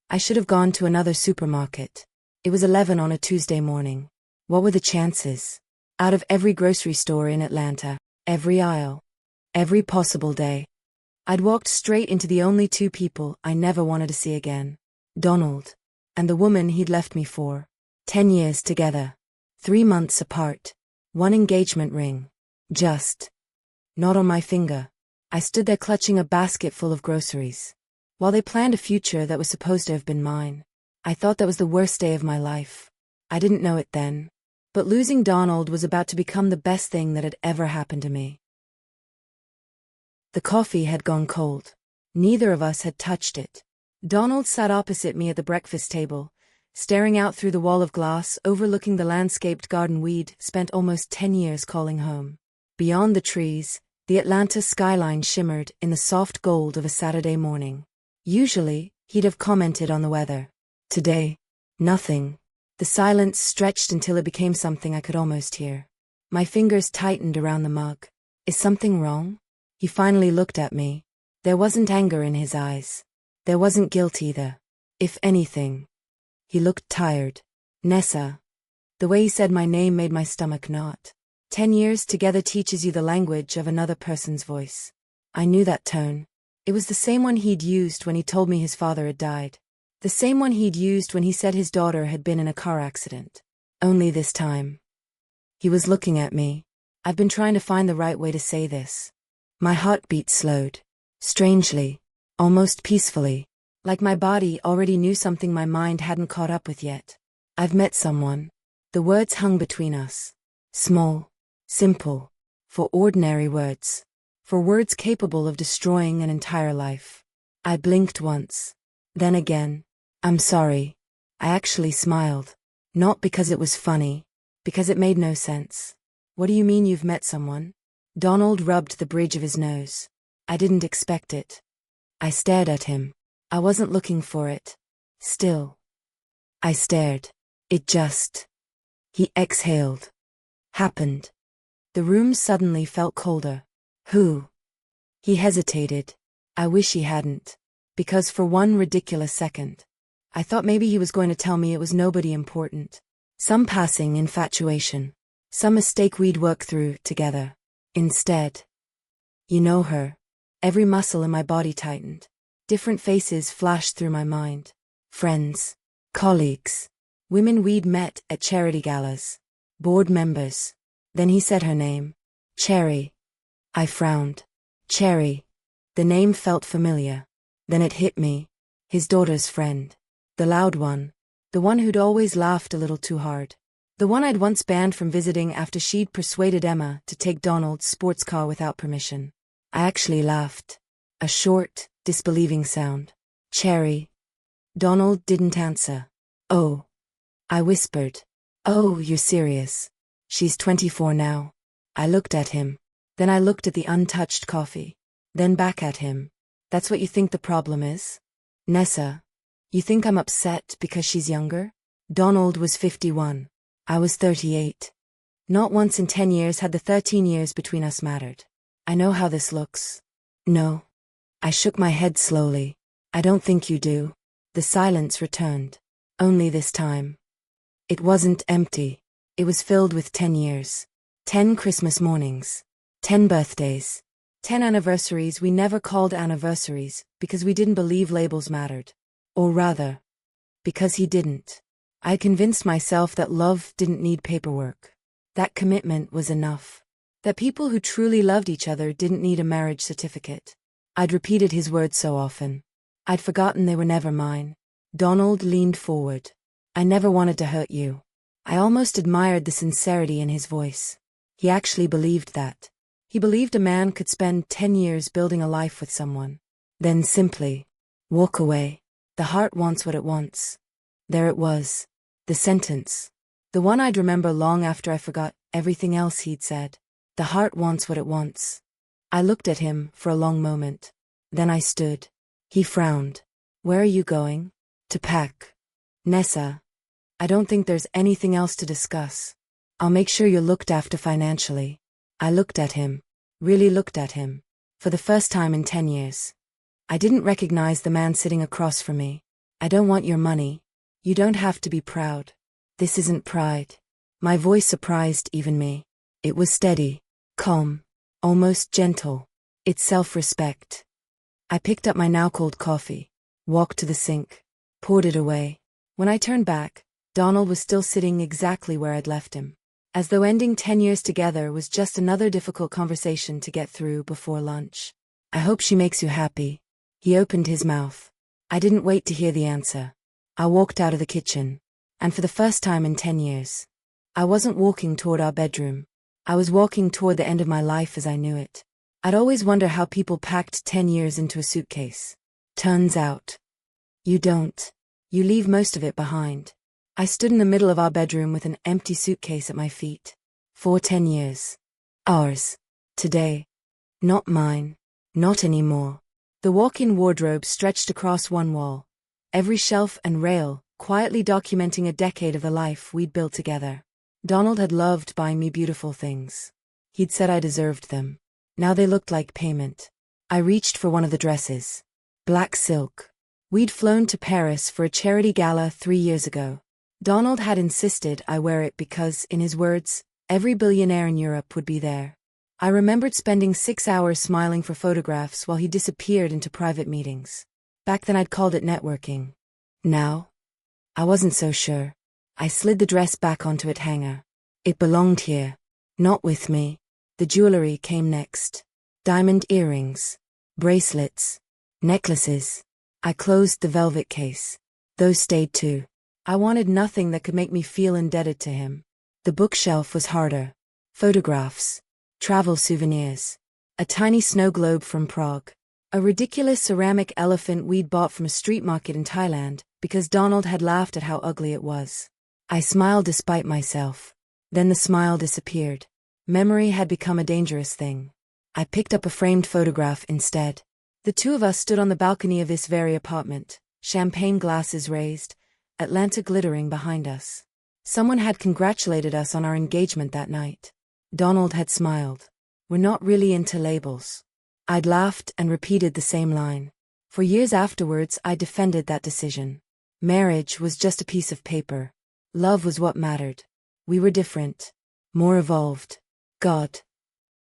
I should have gone to another supermarket. It was 11 on a Tuesday morning. What were the chances? Out of every grocery store in Atlanta, every aisle, every possible day, I'd walked straight into the only two people I never wanted to see again. Donald. And the woman he'd left me for. 10 years together. 3 months apart. 1 engagement ring. Just. Not on my finger. I stood there clutching a basket full of groceries. While they planned a future that was supposed to have been mine, I thought that was the worst day of my life. I didn't know it then. But losing Donald was about to become the best thing that had ever happened to me. The coffee had gone cold. Neither of us had touched it. Donald sat opposite me at the breakfast table, staring out through the wall of glass overlooking the landscaped garden we'd spent almost 10 years calling home. Beyond the trees, the Atlanta skyline shimmered in the soft gold of a Saturday morning. Usually, he'd have commented on the weather. Today, nothing. The silence stretched until it became something I could almost hear. My fingers tightened around the mug. Is something wrong? He finally looked at me. There wasn't anger in his eyes. There wasn't guilt either. If anything. He looked tired. Nessa. The way he said my name made my stomach knot. 10 years together teaches you the language of another person's voice. I knew that tone. It was the same one he'd used when he told me his father had died. The same one he'd used when he said his daughter had been in a car accident. Only this time. He was looking at me. I've been trying to find the right way to say this. My heartbeat slowed. Strangely. Almost peacefully. Like my body already knew something my mind hadn't caught up with yet. I've met someone. The words hung between us. Small. Simple. For ordinary words. For words capable of destroying an entire life. I blinked once. Then again. I'm sorry. I actually smiled. Not because it was funny. Because it made no sense. What do you mean you've met someone? Donald rubbed the bridge of his nose. I didn't expect it. I stared at him. I wasn't looking for it. Still. I stared. It just. He exhaled. Happened. The room suddenly felt colder. Who? He hesitated. I wish he hadn't. Because for one ridiculous second, I thought maybe he was going to tell me it was nobody important. Some passing infatuation. Some mistake we'd work through together. Instead. You know her. Every muscle in my body tightened. Different faces flashed through my mind. Friends. Colleagues. Women we'd met at charity galas. Board members. Then he said her name. Cherry. I frowned. Cherry. The name felt familiar. Then it hit me. His daughter's friend. The loud one. The one who'd always laughed a little too hard. The one I'd once banned from visiting after she'd persuaded Emma to take Donald's sports car without permission. I actually laughed. A short, disbelieving sound. Cherry. Donald didn't answer. Oh. I whispered. Oh, you're serious. She's 24 now. I looked at him. Then I looked at the untouched coffee. Then back at him. That's what you think the problem is? Nessa. You think I'm upset because she's younger? Donald was 51. I was 38. Not once in 10 years had the 13 years between us mattered. I know how this looks. No. I shook my head slowly. I don't think you do. The silence returned. Only this time. It wasn't empty. It was filled with 10 years. 10 Christmas mornings. 10 birthdays. 10 anniversaries we never called anniversaries because we didn't believe labels mattered. Or rather, because he didn't. I convinced myself that love didn't need paperwork. That commitment was enough. That people who truly loved each other didn't need a marriage certificate. I'd repeated his words so often. I'd forgotten they were never mine. Donald leaned forward. I never wanted to hurt you. I almost admired the sincerity in his voice. He actually believed that. He believed a man could spend 10 years building a life with someone. Then simply walk away. The heart wants what it wants. There it was. The sentence. The one I'd remember long after I forgot everything else he'd said. The heart wants what it wants. I looked at him for a long moment. Then I stood. He frowned. Where are you going? To pack. Nessa. I don't think there's anything else to discuss. I'll make sure you're looked after financially. I looked at him. Really looked at him. For the first time in 10 years. I didn't recognize the man sitting across from me. I don't want your money. You don't have to be proud. This isn't pride. My voice surprised even me. It was steady, calm, almost gentle. It's self-respect. I picked up my now cold coffee, walked to the sink, poured it away. When I turned back, Donald was still sitting exactly where I'd left him. As though ending 10 years together was just another difficult conversation to get through before lunch. I hope she makes you happy. He opened his mouth. I didn't wait to hear the answer. I walked out of the kitchen. And for the first time in 10 years, I wasn't walking toward our bedroom. I was walking toward the end of my life as I knew it. I'd always wonder how people packed 10 years into a suitcase. Turns out, you don't. You leave most of it behind. I stood in the middle of our bedroom with an empty suitcase at my feet. For 10 years. Ours. Today. Not mine. Not anymore. The walk-in wardrobe stretched across one wall. Every shelf and rail, quietly documenting a decade of the life we'd built together. Donald had loved buying me beautiful things. He'd said I deserved them. Now they looked like payment. I reached for one of the dresses. Black silk. We'd flown to Paris for a charity gala 3 years ago. Donald had insisted I wear it because, in his words, every billionaire in Europe would be there. I remembered spending 6 hours smiling for photographs while he disappeared into private meetings. Back then I'd called it networking. Now? I wasn't so sure. I slid the dress back onto its hanger. It belonged here. Not with me. The jewelry came next. Diamond earrings. Bracelets. Necklaces. I closed the velvet case. Those stayed too. I wanted nothing that could make me feel indebted to him. The bookshelf was harder. Photographs. Travel souvenirs. A tiny snow globe from Prague. A ridiculous ceramic elephant we'd bought from a street market in Thailand because Donald had laughed at how ugly it was. I smiled despite myself. Then the smile disappeared. Memory had become a dangerous thing. I picked up a framed photograph instead. The two of us stood on the balcony of this very apartment, champagne glasses raised, Atlanta glittering behind us. Someone had congratulated us on our engagement that night. Donald had smiled. We're not really into labels. I'd laughed and repeated the same line. For years afterwards, I defended that decision. Marriage was just a piece of paper. Love was what mattered. We were different. More evolved. God.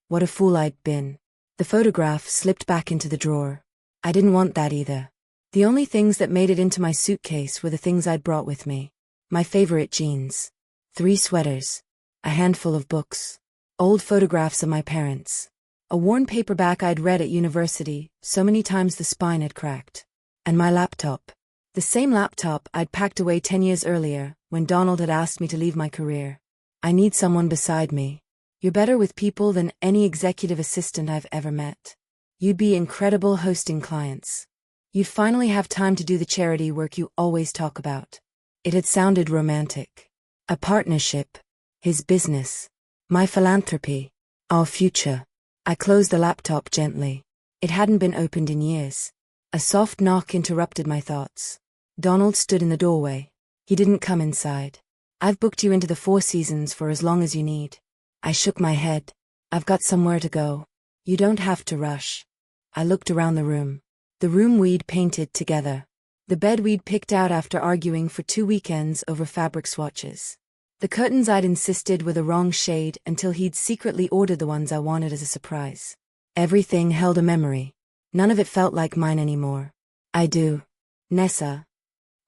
What a fool I'd been. The photograph slipped back into the drawer. I didn't want that either. The only things that made it into my suitcase were the things I'd brought with me. My favorite jeans. 3 sweaters. A handful of books. Old photographs of my parents. A worn paperback I'd read at university, so many times the spine had cracked. And my laptop. The same laptop I'd packed away 10 years earlier, when Donald had asked me to leave my career. I need someone beside me. You're better with people than any executive assistant I've ever met. You'd be incredible hosting clients. You'd finally have time to do the charity work you always talk about. It had sounded romantic. A partnership. His business. My philanthropy. Our future. I closed the laptop gently. It hadn't been opened in years. A soft knock interrupted my thoughts. Donald stood in the doorway. He didn't come inside. I've booked you into the 4 Seasons for as long as you need. I shook my head. I've got somewhere to go. You don't have to rush. I looked around the room. The room we'd painted together. The bed we'd picked out after arguing for 2 weekends over fabric swatches. The curtains I'd insisted were the wrong shade until he'd secretly ordered the ones I wanted as a surprise. Everything held a memory. None of it felt like mine anymore. I do. Nessa.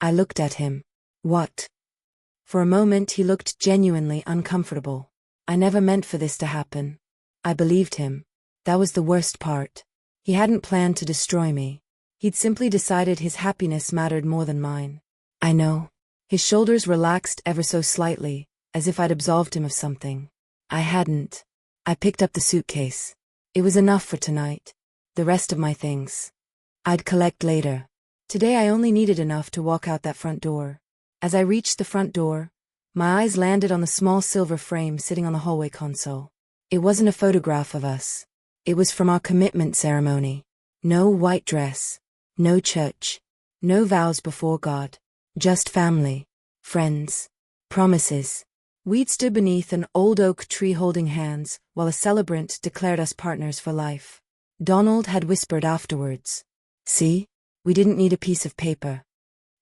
I looked at him. What? For a moment he looked genuinely uncomfortable. I never meant for this to happen. I believed him. That was the worst part. He hadn't planned to destroy me. He'd simply decided his happiness mattered more than mine. I know. His shoulders relaxed ever so slightly, as if I'd absolved him of something. I hadn't. I picked up the suitcase. It was enough for tonight. The rest of my things I'd collect later. Today I only needed enough to walk out that front door. As I reached the front door, my eyes landed on the small silver frame sitting on the hallway console. It wasn't a photograph of us. It was from our commitment ceremony. No white dress. No church. No vows before God. Just family. Friends. Promises. We'd stood beneath an old oak tree holding hands, while a celebrant declared us partners for life. Donald had whispered afterwards. See? We didn't need a piece of paper.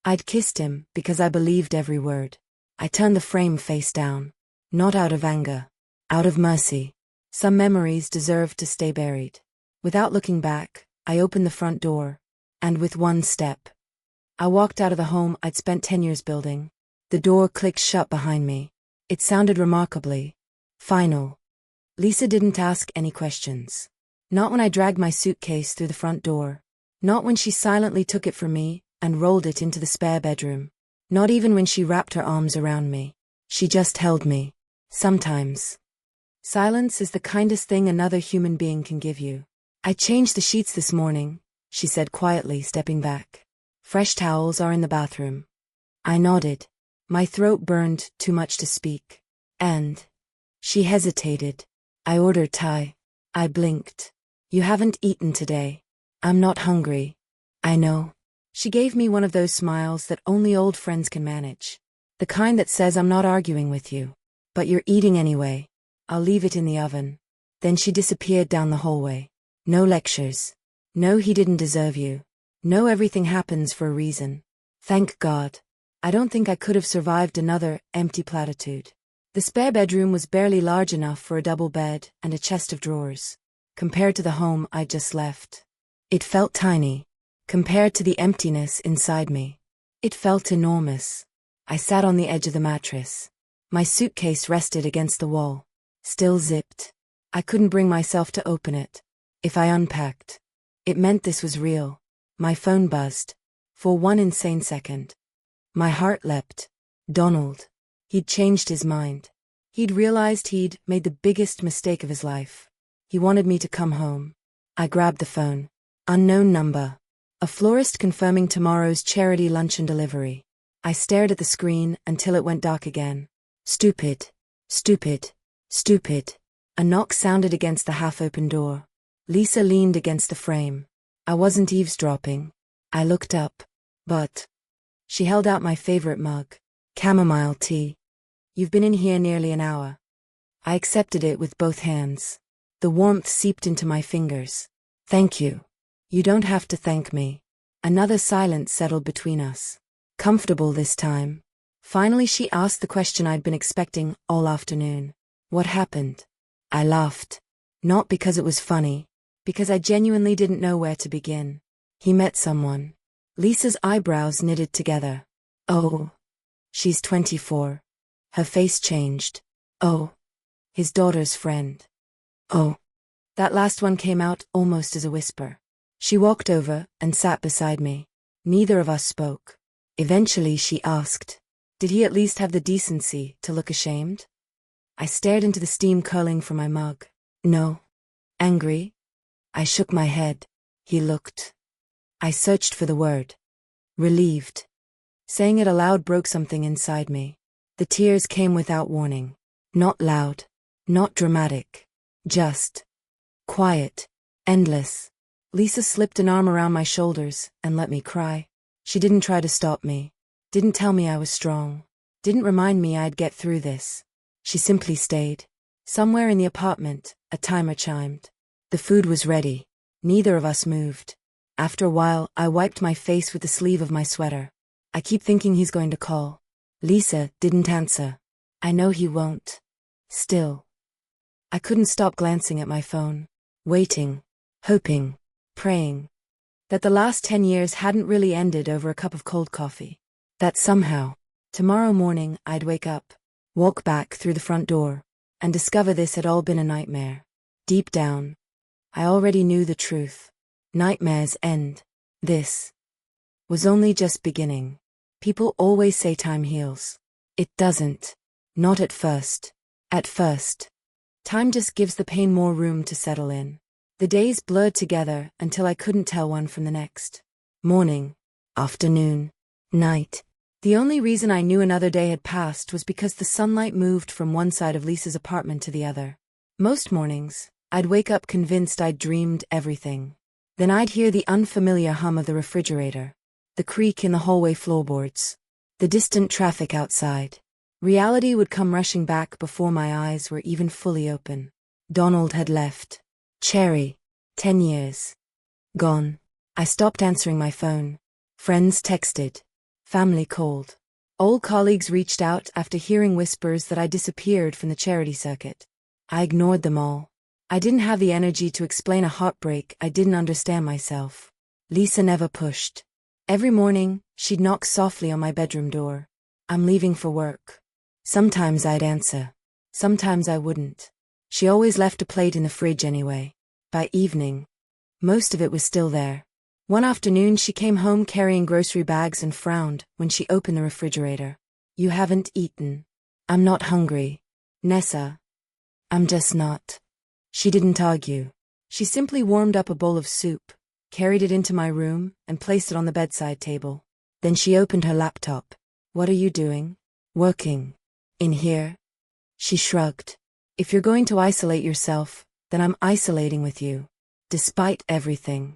I'd kissed him because I believed every word. I turned the frame face down. Not out of anger. Out of mercy. Some memories deserved to stay buried. Without looking back, I opened the front door. And with one step, I walked out of the home I'd spent 10 years building. The door clicked shut behind me. It sounded remarkably final. Lisa didn't ask any questions. Not when I dragged my suitcase through the front door. Not when she silently took it from me and rolled it into the spare bedroom. Not even when she wrapped her arms around me. She just held me. Sometimes silence is the kindest thing another human being can give you. I changed the sheets this morning, she said quietly, stepping back. Fresh towels are in the bathroom. I nodded. My throat burned too much to speak. And she hesitated. I ordered Thai. I blinked. You haven't eaten today. I'm not hungry. I know. She gave me one of those smiles that only old friends can manage. The kind that says I'm not arguing with you. But you're eating anyway. I'll leave it in the oven. Then she disappeared down the hallway. No lectures. No, he didn't deserve you. No, everything happens for a reason. Thank God. I don't think I could have survived another empty platitude. The spare bedroom was barely large enough for a double bed and a chest of drawers. Compared to the home I'd just left, it felt tiny. Compared to the emptiness inside me, it felt enormous. I sat on the edge of the mattress. My suitcase rested against the wall, still zipped. I couldn't bring myself to open it. If I unpacked, it meant this was real. My phone buzzed. For one insane second. My heart leapt. Donald. He'd changed his mind. He'd realized he'd made the biggest mistake of his life. He wanted me to come home. I grabbed the phone. Unknown number. A florist confirming tomorrow's charity luncheon delivery. I stared at the screen until it went dark again. Stupid. Stupid. Stupid. A knock sounded against the half-open door. Lisa leaned against the frame. I wasn't eavesdropping. I looked up. But she held out my favorite mug. Chamomile tea. You've been in here nearly an hour. I accepted it with both hands. The warmth seeped into my fingers. Thank you. You don't have to thank me. Another silence settled between us. Comfortable this time. Finally she asked the question I'd been expecting all afternoon. What happened? I laughed. Not because it was funny. Because I genuinely didn't know where to begin. He met someone. Lisa's eyebrows knitted together. Oh. She's 24. Her face changed. Oh. His daughter's friend. Oh. That last one came out almost as a whisper. She walked over and sat beside me. Neither of us spoke. Eventually she asked, did he at least have the decency to look ashamed? I stared into the steam curling from my mug. No. Angry? I shook my head. He looked. I searched for the word. Relieved. Saying it aloud broke something inside me. The tears came without warning. Not loud. Not dramatic. Just quiet. Endless. Lisa slipped an arm around my shoulders and let me cry. She didn't try to stop me. Didn't tell me I was strong. Didn't remind me I'd get through this. She simply stayed. Somewhere in the apartment, a timer chimed. The food was ready. Neither of us moved. After a while, I wiped my face with the sleeve of my sweater. I keep thinking he's going to call. Lisa didn't answer. I know he won't. Still. I couldn't stop glancing at my phone. Waiting. Hoping. Praying. That the last 10 years hadn't really ended over a cup of cold coffee. That somehow, tomorrow morning I'd wake up, walk back through the front door, and discover this had all been a nightmare. Deep down, I already knew the truth. Nightmares end. This was only just beginning. People always say time heals. It doesn't. Not at first. At first. Time just gives the pain more room to settle in. The days blurred together until I couldn't tell one from the next. Morning. Afternoon. Night. The only reason I knew another day had passed was because the sunlight moved from one side of Lisa's apartment to the other. Most mornings, I'd wake up convinced I'd dreamed everything. Then I'd hear the unfamiliar hum of the refrigerator, the creak in the hallway floorboards, the distant traffic outside. Reality would come rushing back before my eyes were even fully open. Donald had left. Cherry. 10 years. Gone. I stopped answering my phone. Friends texted. Family cold. Old colleagues reached out after hearing whispers that I disappeared from the charity circuit. I ignored them all. I didn't have the energy to explain a heartbreak I didn't understand myself. Lisa never pushed. Every morning, she'd knock softly on my bedroom door. I'm leaving for work. Sometimes I'd answer. Sometimes I wouldn't. She always left a plate in the fridge anyway. By evening, most of it was still there. One afternoon she came home carrying grocery bags and frowned when she opened the refrigerator. You haven't eaten. I'm not hungry. Nessa. I'm just not. She didn't argue. She simply warmed up a bowl of soup, carried it into my room, and placed it on the bedside table. Then she opened her laptop. What are you doing? Working. In here? She shrugged. If you're going to isolate yourself, then I'm isolating with you. Despite everything.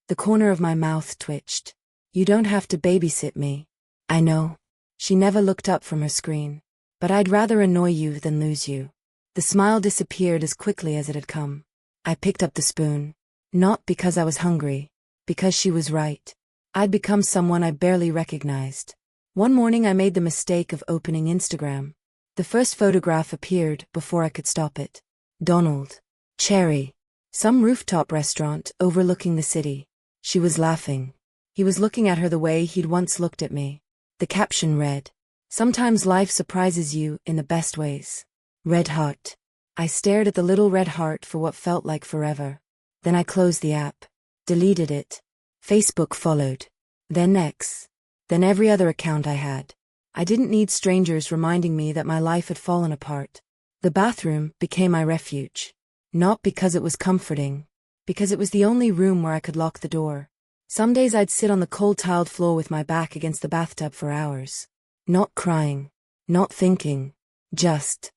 The corner of my mouth twitched. You don't have to babysit me. I know. She never looked up from her screen. But I'd rather annoy you than lose you. The smile disappeared as quickly as it had come. I picked up the spoon. Not because I was hungry. Because she was right. I'd become someone I barely recognized. One morning I made the mistake of opening Instagram. The first photograph appeared before I could stop it. Donald. Cherry. Some rooftop restaurant overlooking the city. She was laughing. He was looking at her the way he'd once looked at me. The caption read, "Sometimes life surprises you in the best ways." Red heart. I stared at the little red heart for what felt like forever. Then I closed the app. Deleted it. Facebook followed. Then X. Then every other account I had. I didn't need strangers reminding me that my life had fallen apart. The bathroom became my refuge. Not because it was comforting. Because it was the only room where I could lock the door. Some days I'd sit on the cold tiled floor with my back against the bathtub for hours. Not crying. Not thinking. Just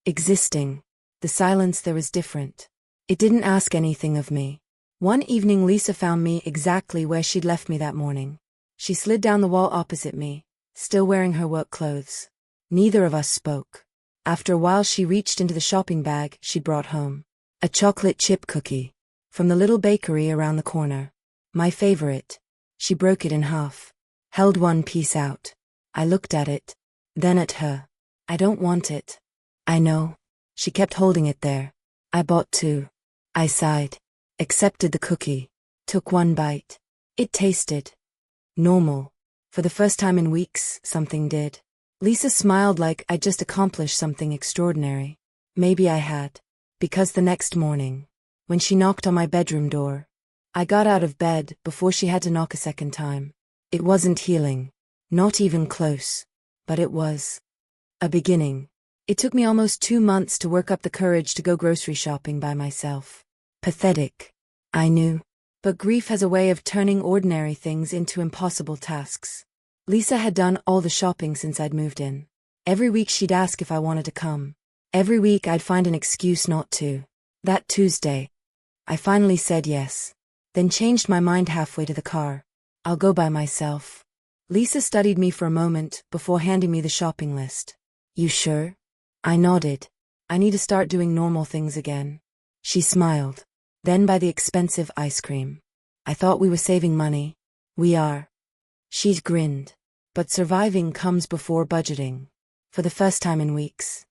existing. The silence there was different. It didn't ask anything of me. One evening Lisa found me exactly where she'd left me that morning. She slid down the wall opposite me, still wearing her work clothes. Neither of us spoke. After a while she reached into the shopping bag she'd brought home. A chocolate chip cookie. From the little bakery around the corner. My favorite. She broke it in half. Held one piece out. I looked at it. Then at her. I don't want it. I know. She kept holding it there. I bought two. I sighed. Accepted the cookie. Took one bite. It tasted normal. For the first time in weeks, something did. Lisa smiled like I'd just accomplished something extraordinary. Maybe I had. Because the next morning, when she knocked on my bedroom door, I got out of bed before she had to knock a second time. It wasn't healing. Not even close. But it was a beginning. It took me almost 2 months to work up the courage to go grocery shopping by myself. Pathetic. I knew. But grief has a way of turning ordinary things into impossible tasks. Lisa had done all the shopping since I'd moved in. Every week she'd ask if I wanted to come. Every week I'd find an excuse not to. That Tuesday, I finally said yes. Then changed my mind halfway to the car. I'll go by myself. Lisa studied me for a moment before handing me the shopping list. You sure? I nodded. I need to start doing normal things again. She smiled. Then by the expensive ice cream. I thought we were saving money. We are. She grinned. But surviving comes before budgeting. For the first time in weeks.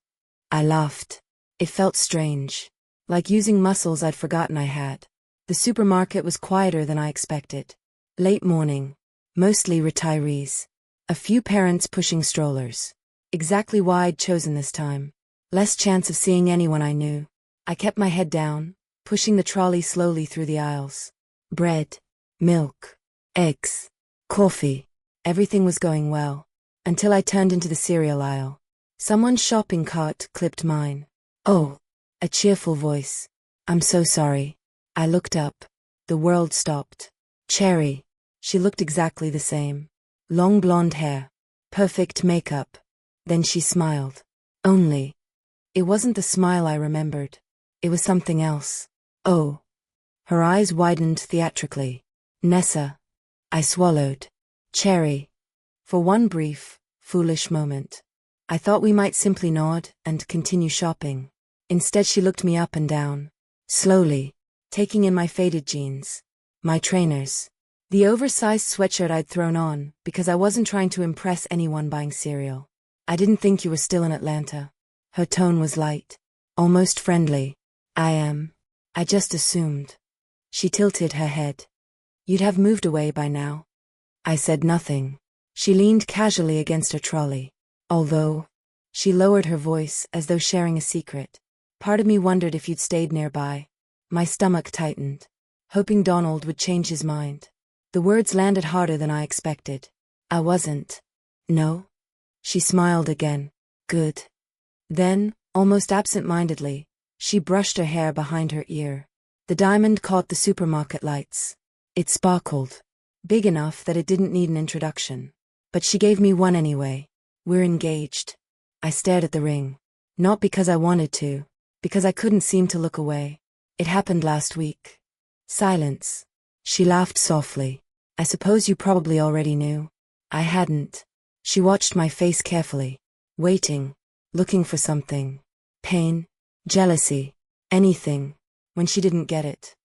I laughed. It felt strange. Like using muscles I'd forgotten I had. The supermarket was quieter than I expected. Late morning. Mostly retirees. A few parents pushing strollers. Exactly why I'd chosen this time. Less chance of seeing anyone I knew. I kept my head down, pushing the trolley slowly through the aisles. Bread. Milk. Eggs. Coffee. Everything was going well. Until I turned into the cereal aisle. Someone's shopping cart clipped mine. Oh. A cheerful voice. I'm so sorry. I looked up. The world stopped. Cherry. She looked exactly the same. Long blonde hair. Perfect makeup. Then she smiled. Only. It wasn't the smile I remembered. It was something else. Oh. Her eyes widened theatrically. Nessa. I swallowed. Cherry. For one brief, foolish moment. I thought we might simply nod and continue shopping. Instead she looked me up and down. Slowly. Taking in my faded jeans. My trainers. The oversized sweatshirt I'd thrown on, because I wasn't trying to impress anyone buying cereal. I didn't think you were still in Atlanta. Her tone was light, almost friendly. I am. I just assumed. She tilted her head. You'd have moved away by now. I said nothing. She leaned casually against her trolley. Although, she lowered her voice as though sharing a secret. Part of me wondered if you'd stayed nearby. My stomach tightened, hoping Donald would change his mind. The words landed harder than I expected. I wasn't. No? She smiled again. Good. Then, almost absent-mindedly, she brushed her hair behind her ear. The diamond caught the supermarket lights. It sparkled. Big enough that it didn't need an introduction. But she gave me one anyway. We're engaged. I stared at the ring. Not because I wanted to, because I couldn't seem to look away. It happened last week. Silence. She laughed softly. I suppose you probably already knew. I hadn't. She watched my face carefully, waiting, looking for something. Pain, jealousy, anything. When she didn't get it.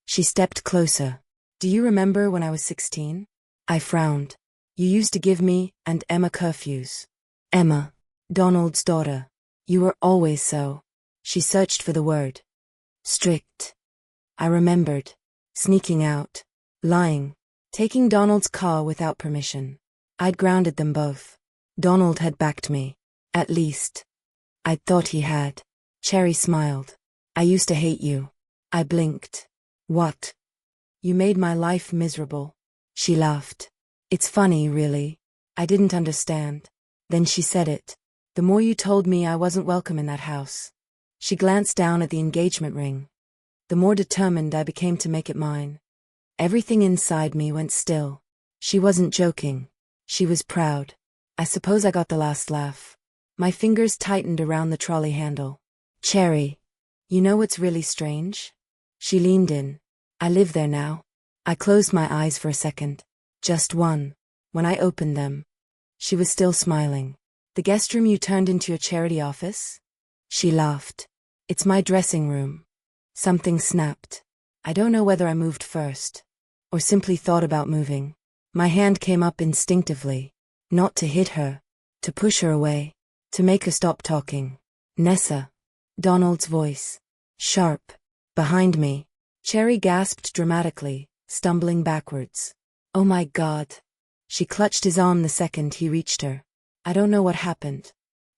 She stepped closer. Do you remember when I was 16? I frowned. You used to give me and Emma curfews. Emma, Donald's daughter. You were always so. She searched for the word. Strict. I remembered. Sneaking out. Lying. Taking Donald's car without permission. I'd grounded them both. Donald had backed me. At least. I'd thought he had. Cherry smiled. I used to hate you. I blinked. What? You made my life miserable. She laughed. It's funny, really. I didn't understand. Then she said it. The more you told me I wasn't welcome in that house. She glanced down at the engagement ring. The more determined I became to make it mine. Everything inside me went still. She wasn't joking. She was proud. I suppose I got the last laugh. My fingers tightened around the trolley handle. Cherry. You know what's really strange? She leaned in. I live there now. I closed my eyes for a second. Just one. When I opened them. She was still smiling. The guest room you turned into your charity office? She laughed. It's my dressing room. Something snapped. I don't know whether I moved first. Or simply thought about moving. My hand came up instinctively. Not to hit her. To push her away. To make her stop talking. Nessa. Donald's voice. Sharp. Behind me. Cherry gasped dramatically, stumbling backwards. Oh my God. She clutched his arm the second he reached her. I don't know what happened.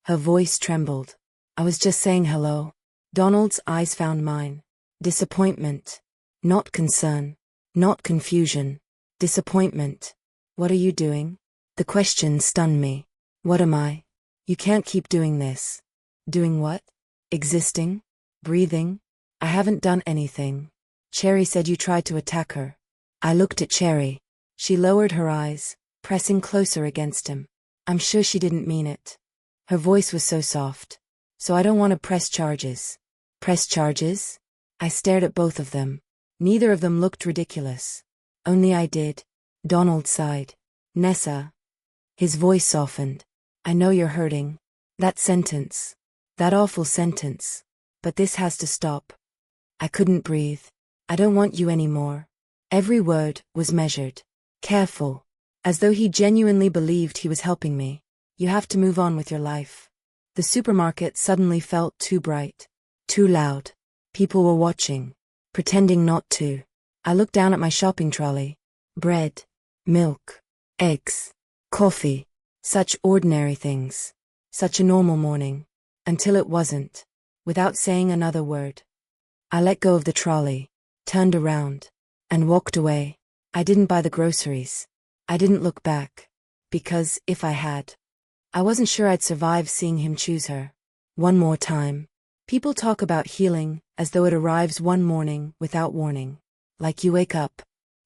Her voice trembled. I was just saying hello. Donald's eyes found mine. Disappointment. Not concern. Not confusion. Disappointment. What are you doing? The question stunned me. What am I? You can't keep doing this. Doing what? Existing? Breathing? I haven't done anything. Cherry said you tried to attack her. I looked at Cherry. She lowered her eyes, pressing closer against him. I'm sure she didn't mean it. Her voice was so soft. So I don't want to press charges. Press charges? I stared at both of them. Neither of them looked ridiculous. Only I did. Donald sighed. Nessa. His voice softened. I know you're hurting. That sentence. That awful sentence. But this has to stop. I couldn't breathe. I don't want you anymore. Every word was measured. Careful. As though he genuinely believed he was helping me. You have to move on with your life. The supermarket suddenly felt too bright. Too loud. People were watching. Pretending not to. I looked down at my shopping trolley. Bread. Milk. Eggs. Coffee. Such ordinary things. Such a normal morning. Until it wasn't. Without saying another word. I let go of the trolley. Turned around. And walked away. I didn't buy the groceries. I didn't look back. Because, if I had, I wasn't sure I'd survive seeing him choose her. One more time. People talk about healing, as though it arrives one morning, without warning. Like you wake up.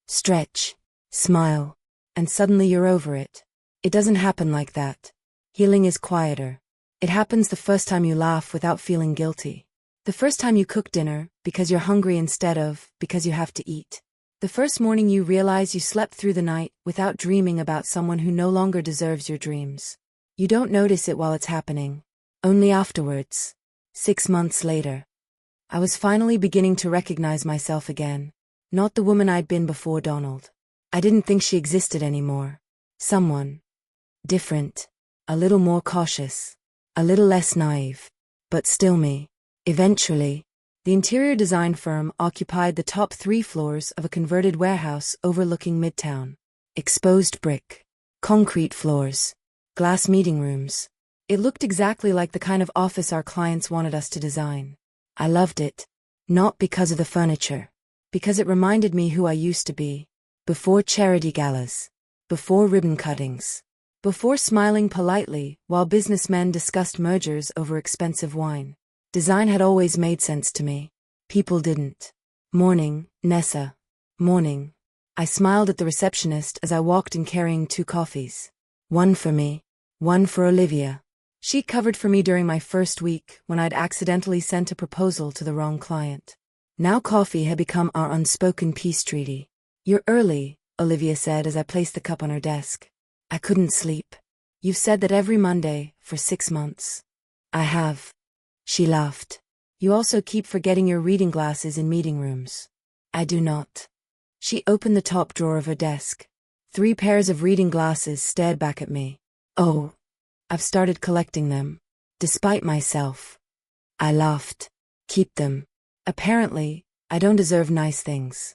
Stretch. Smile. And suddenly you're over it. It doesn't happen like that. Healing is quieter. It happens the first time you laugh without feeling guilty. The first time you cook dinner, because you're hungry instead of, because you have to eat. The first morning you realize you slept through the night without dreaming about someone who no longer deserves your dreams. You don't notice it while it's happening. Only afterwards. 6 months later. I was finally beginning to recognize myself again. Not the woman I'd been before Donald. I didn't think she existed anymore. Someone different. A little more cautious. A little less naive. But still me. Eventually, the interior design firm occupied the top 3 floors of a converted warehouse overlooking Midtown. Exposed brick. Concrete floors. Glass meeting rooms. It looked exactly like the kind of office our clients wanted us to design. I loved it. Not because of the furniture. Because it reminded me who I used to be. Before charity galas. Before ribbon cuttings. Before smiling politely while businessmen discussed mergers over expensive wine. Design had always made sense to me. People didn't. Morning, Nessa. Morning. I smiled at the receptionist as I walked in carrying 2 coffees. One for me. One for Olivia. She covered for me during my first week when I'd accidentally sent a proposal to the wrong client. Now coffee had become our unspoken peace treaty. You're early, Olivia said as I placed the cup on her desk. I couldn't sleep. You've said that every Monday for 6 months. I have. She laughed. You also keep forgetting your reading glasses in meeting rooms. I do not. She opened the top drawer of her desk. 3 pairs of reading glasses stared back at me. Oh. I've started collecting them. Despite myself. I laughed. Keep them. Apparently, I don't deserve nice things.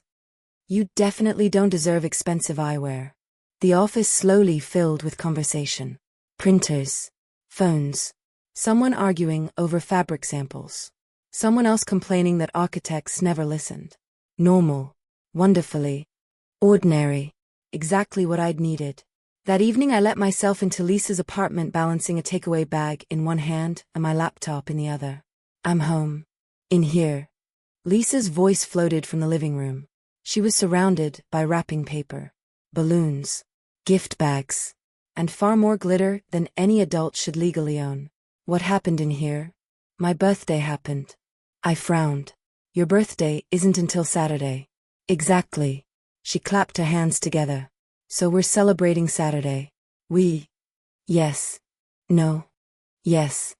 You definitely don't deserve expensive eyewear. The office slowly filled with conversation. Printers. Phones. Someone arguing over fabric samples. Someone else complaining that architects never listened. Normal. Wonderfully. Ordinary. Exactly what I'd needed. That evening I let myself into Lisa's apartment balancing a takeaway bag in one hand and my laptop in the other. I'm home. In here. Lisa's voice floated from the living room. She was surrounded by wrapping paper. Balloons. Gift bags. And far more glitter than any adult should legally own. What happened in here? My birthday happened. I frowned. Your birthday isn't until Saturday. Exactly. She clapped her hands together. So we're celebrating Saturday. We. Yes. No. Yes.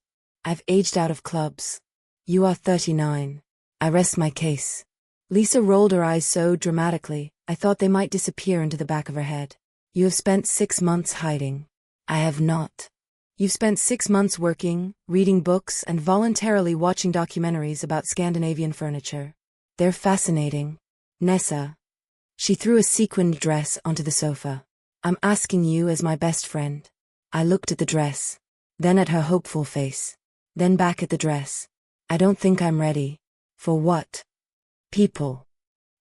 I've aged out of clubs. You are 39. I rest my case. Lisa rolled her eyes so dramatically, I thought they might disappear into the back of her head. You have spent 6 months hiding. I have not. You've spent 6 months working, reading books and voluntarily watching documentaries about Scandinavian furniture. They're fascinating. Nessa. She threw a sequined dress onto the sofa. I'm asking you as my best friend. I looked at the dress. Then at her hopeful face. Then back at the dress. I don't think I'm ready. For what? People.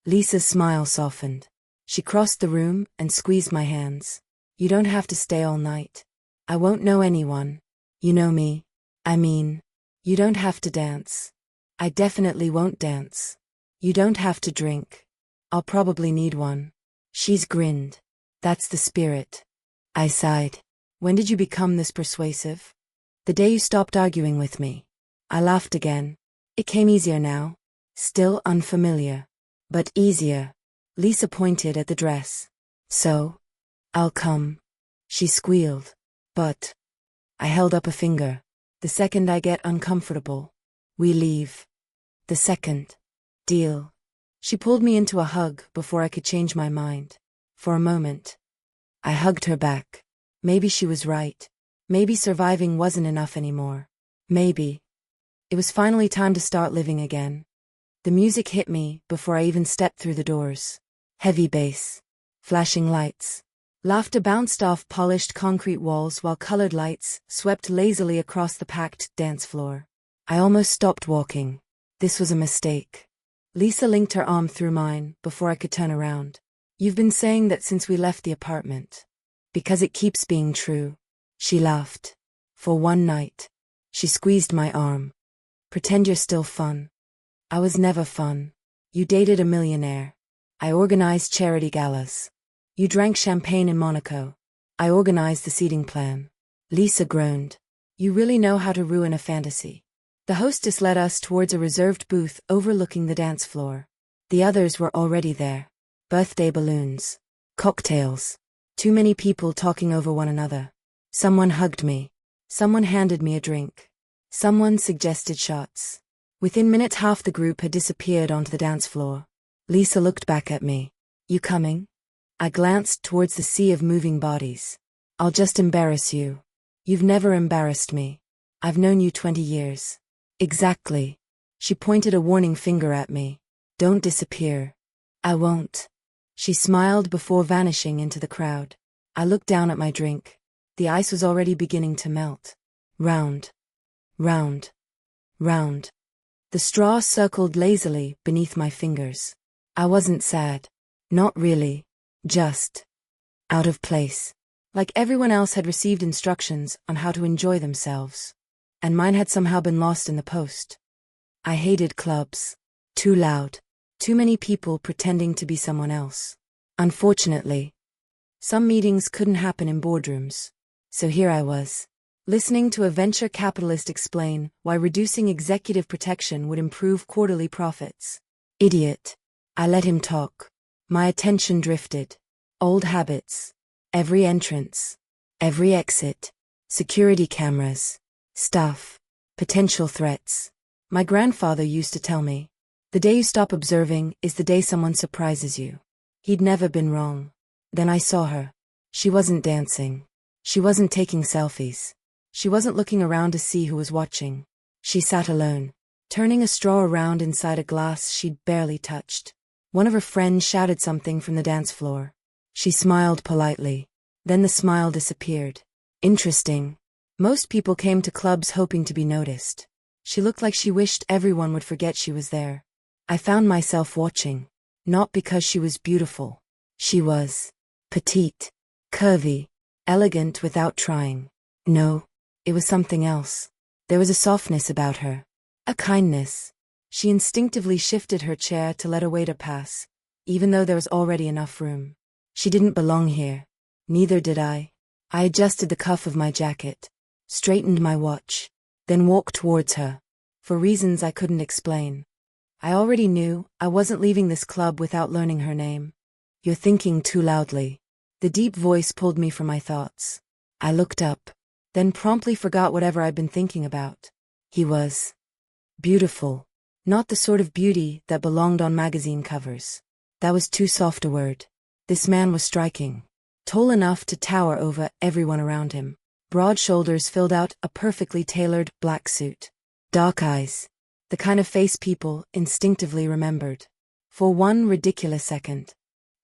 Lisa's smile softened. She crossed the room and squeezed my hands. You don't have to stay all night. I won't know anyone. You know me. I mean, you don't have to dance. I definitely won't dance. You don't have to drink. I'll probably need one. She's grinned. That's the spirit. I sighed. When did you become this persuasive? The day you stopped arguing with me. I laughed again. It came easier now. Still unfamiliar. But easier. Lisa pointed at the dress. So? I'll come. She squealed. But. I held up a finger. The second I get uncomfortable. We leave. The second. Deal. She pulled me into a hug before I could change my mind. For a moment. I hugged her back. Maybe she was right. Maybe surviving wasn't enough anymore. Maybe. It was finally time to start living again. The music hit me before I even stepped through the doors. Heavy bass. Flashing lights. Laughter bounced off polished concrete walls while colored lights swept lazily across the packed dance floor. I almost stopped walking. This was a mistake. Lisa linked her arm through mine before I could turn around. You've been saying that since we left the apartment. Because it keeps being true. She laughed. For one night. She squeezed my arm. Pretend you're still fun. I was never fun. You dated a millionaire. I organized charity galas. You drank champagne in Monaco. I organized the seating plan. Lisa groaned. You really know how to ruin a fantasy. The hostess led us towards a reserved booth overlooking the dance floor. The others were already there. Birthday balloons. Cocktails. Too many people talking over one another. Someone hugged me. Someone handed me a drink. Someone suggested shots. Within minutes half the group had disappeared onto the dance floor. Lisa looked back at me. You coming? I glanced towards the sea of moving bodies. I'll just embarrass you. You've never embarrassed me. I've known you 20 years. Exactly. She pointed a warning finger at me. Don't disappear. I won't. She smiled before vanishing into the crowd. I looked down at my drink. The ice was already beginning to melt. Round. Round. Round. The straw circled lazily beneath my fingers. I wasn't sad. Not really. Just out of place. Like everyone else had received instructions on how to enjoy themselves. And mine had somehow been lost in the post. I hated clubs. Too loud. Too many people pretending to be someone else. Unfortunately, some meetings couldn't happen in boardrooms. So here I was, listening to a venture capitalist explain why reducing executive protection would improve quarterly profits. Idiot. I let him talk. My attention drifted. Old habits. Every entrance. Every exit. Security cameras. Staff. Potential threats. My grandfather used to tell me, the day you stop observing is the day someone surprises you. He'd never been wrong. Then I saw her. She wasn't dancing. She wasn't taking selfies. She wasn't looking around to see who was watching. She sat alone, turning a straw around inside a glass she'd barely touched. One of her friends shouted something from the dance floor. She smiled politely. Then the smile disappeared. Interesting. Most people came to clubs hoping to be noticed. She looked like she wished everyone would forget she was there. I found myself watching. Not because she was beautiful. She was petite, curvy, elegant without trying. No, it was something else. There was a softness about her. A kindness. She instinctively shifted her chair to let a waiter pass, even though there was already enough room. She didn't belong here. Neither did I. I adjusted the cuff of my jacket, straightened my watch, then walked towards her. For reasons I couldn't explain. I already knew I wasn't leaving this club without learning her name. You're thinking too loudly. The deep voice pulled me from my thoughts. I looked up, then promptly forgot whatever I'd been thinking about. He was beautiful. Not the sort of beauty that belonged on magazine covers. That was too soft a word. This man was striking. Tall enough to tower over everyone around him. Broad shoulders filled out a perfectly tailored black suit. Dark eyes. The kind of face people instinctively remembered. For one ridiculous second,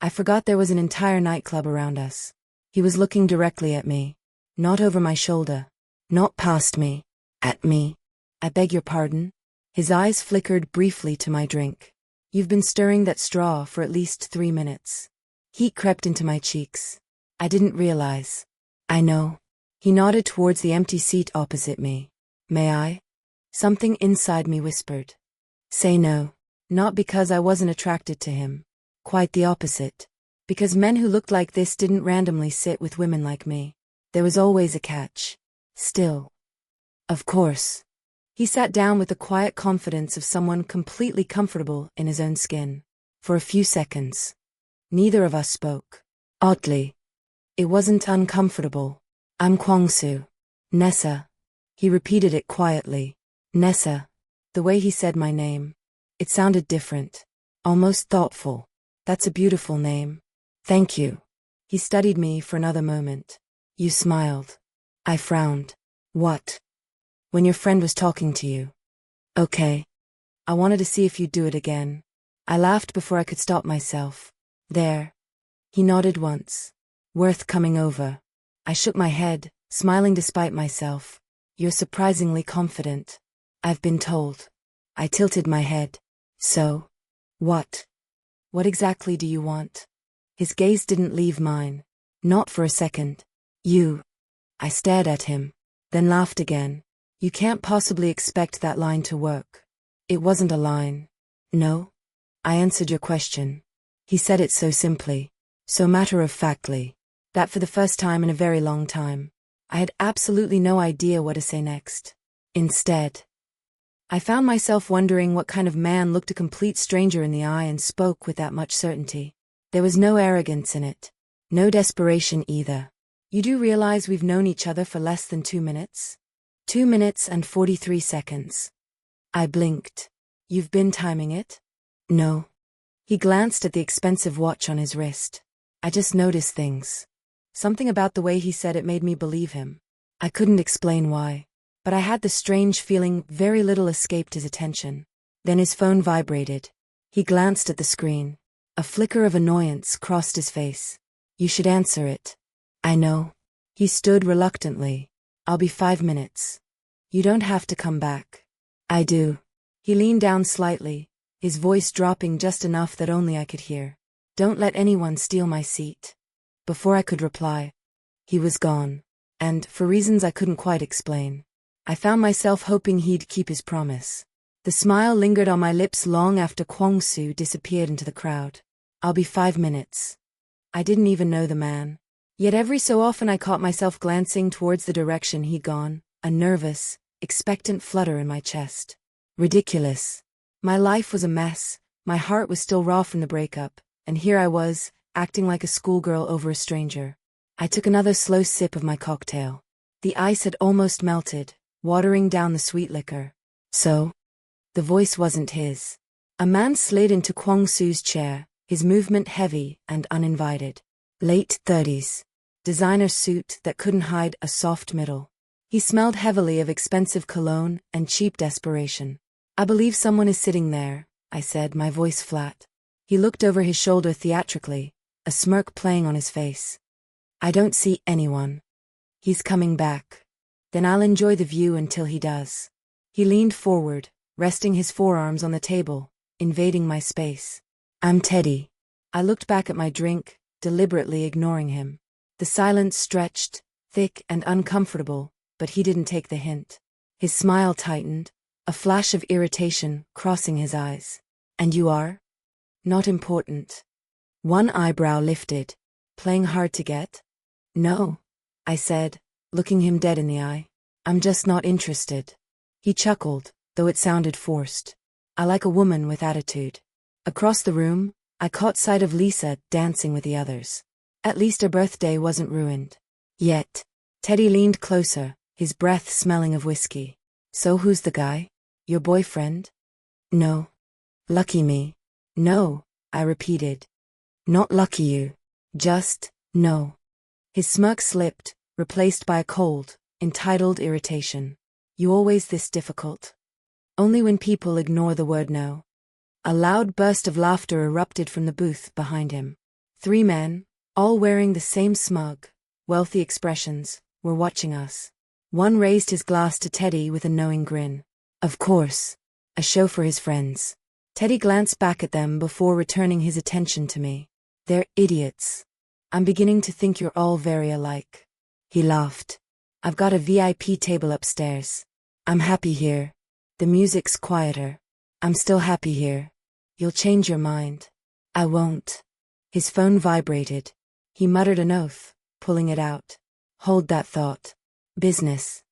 I forgot there was an entire nightclub around us. He was looking directly at me. Not over my shoulder. Not past me. At me. I beg your pardon? His eyes flickered briefly to my drink. You've been stirring that straw for at least 3 minutes. Heat crept into my cheeks. I didn't realize. I know. He nodded towards the empty seat opposite me. May I? Something inside me whispered. Say no. Not because I wasn't attracted to him. Quite the opposite. Because men who looked like this didn't randomly sit with women like me. There was always a catch. Still. Of course. He sat down with the quiet confidence of someone completely comfortable in his own skin. For a few seconds. Neither of us spoke. Oddly. It wasn't uncomfortable. I'm Kwang-su. Nessa. He repeated it quietly. Nessa. The way he said my name. It sounded different. Almost thoughtful. That's a beautiful name. Thank you. He studied me for another moment. You smiled. I frowned. What? When your friend was talking to you. Okay. I wanted to see if you'd do it again. I laughed before I could stop myself. There. He nodded once. Worth coming over. I shook my head, smiling despite myself. You're surprisingly confident. I've been told. I tilted my head. So? What? What exactly do you want? His gaze didn't leave mine. Not for a second. You. I stared at him, then laughed again. You can't possibly expect that line to work. It wasn't a line. No? I answered your question. He said it so simply, so matter-of-factly, that for the first time in a very long time, I had absolutely no idea what to say next. Instead, I found myself wondering what kind of man looked a complete stranger in the eye and spoke with that much certainty. There was no arrogance in it. No desperation either. You do realize we've known each other for less than 2 minutes? 2 minutes and 43 seconds. I blinked. You've been timing it? No. He glanced at the expensive watch on his wrist. I just noticed things. Something about the way he said it made me believe him. I couldn't explain why. But I had the strange feeling very little escaped his attention. Then his phone vibrated. He glanced at the screen. A flicker of annoyance crossed his face. You should answer it. I know. He stood reluctantly. I'll be 5 minutes. You don't have to come back. I do. He leaned down slightly, his voice dropping just enough that only I could hear. Don't let anyone steal my seat. Before I could reply, he was gone. And, for reasons I couldn't quite explain, I found myself hoping he'd keep his promise. The smile lingered on my lips long after Kwang-su disappeared into the crowd. I'll be 5 minutes. I didn't even know the man. Yet every so often I caught myself glancing towards the direction he'd gone, a nervous, expectant flutter in my chest. Ridiculous. My life was a mess, my heart was still raw from the breakup, and here I was, acting like a schoolgirl over a stranger. I took another slow sip of my cocktail. The ice had almost melted, watering down the sweet liquor. So? The voice wasn't his. A man slid into Kwang-su's chair, his movement heavy and uninvited. Late 30s. Designer suit that couldn't hide a soft middle. He smelled heavily of expensive cologne and cheap desperation. I believe someone is sitting there, I said, my voice flat. He looked over his shoulder theatrically, a smirk playing on his face. I don't see anyone. He's coming back. Then I'll enjoy the view until he does. He leaned forward, resting his forearms on the table, invading my space. I'm Teddy. I looked back at my drink, deliberately ignoring him. The silence stretched, thick and uncomfortable, but he didn't take the hint. His smile tightened, a flash of irritation crossing his eyes. And you are? Not important. One eyebrow lifted. Playing hard to get? No, I said, looking him dead in the eye. I'm just not interested. He chuckled, though it sounded forced. I like a woman with attitude. Across the room, I caught sight of Lisa dancing with the others. At least her birthday wasn't ruined. Yet. Teddy leaned closer, his breath smelling of whiskey. So who's the guy? Your boyfriend? No. Lucky me. No, I repeated. Not lucky you. Just, no. His smirk slipped, replaced by a cold, entitled irritation. You always this difficult? Only when people ignore the word no. A loud burst of laughter erupted from the booth behind him. 3 men, all wearing the same smug, wealthy expressions, were watching us. One raised his glass to Teddy with a knowing grin. Of course. A show for his friends. Teddy glanced back at them before returning his attention to me. They're idiots. I'm beginning to think you're all very alike. He laughed. I've got a VIP table upstairs. I'm happy here. The music's quieter. I'm still happy here. You'll change your mind. I won't. His phone vibrated. He muttered an oath, pulling it out. Hold that thought. Business.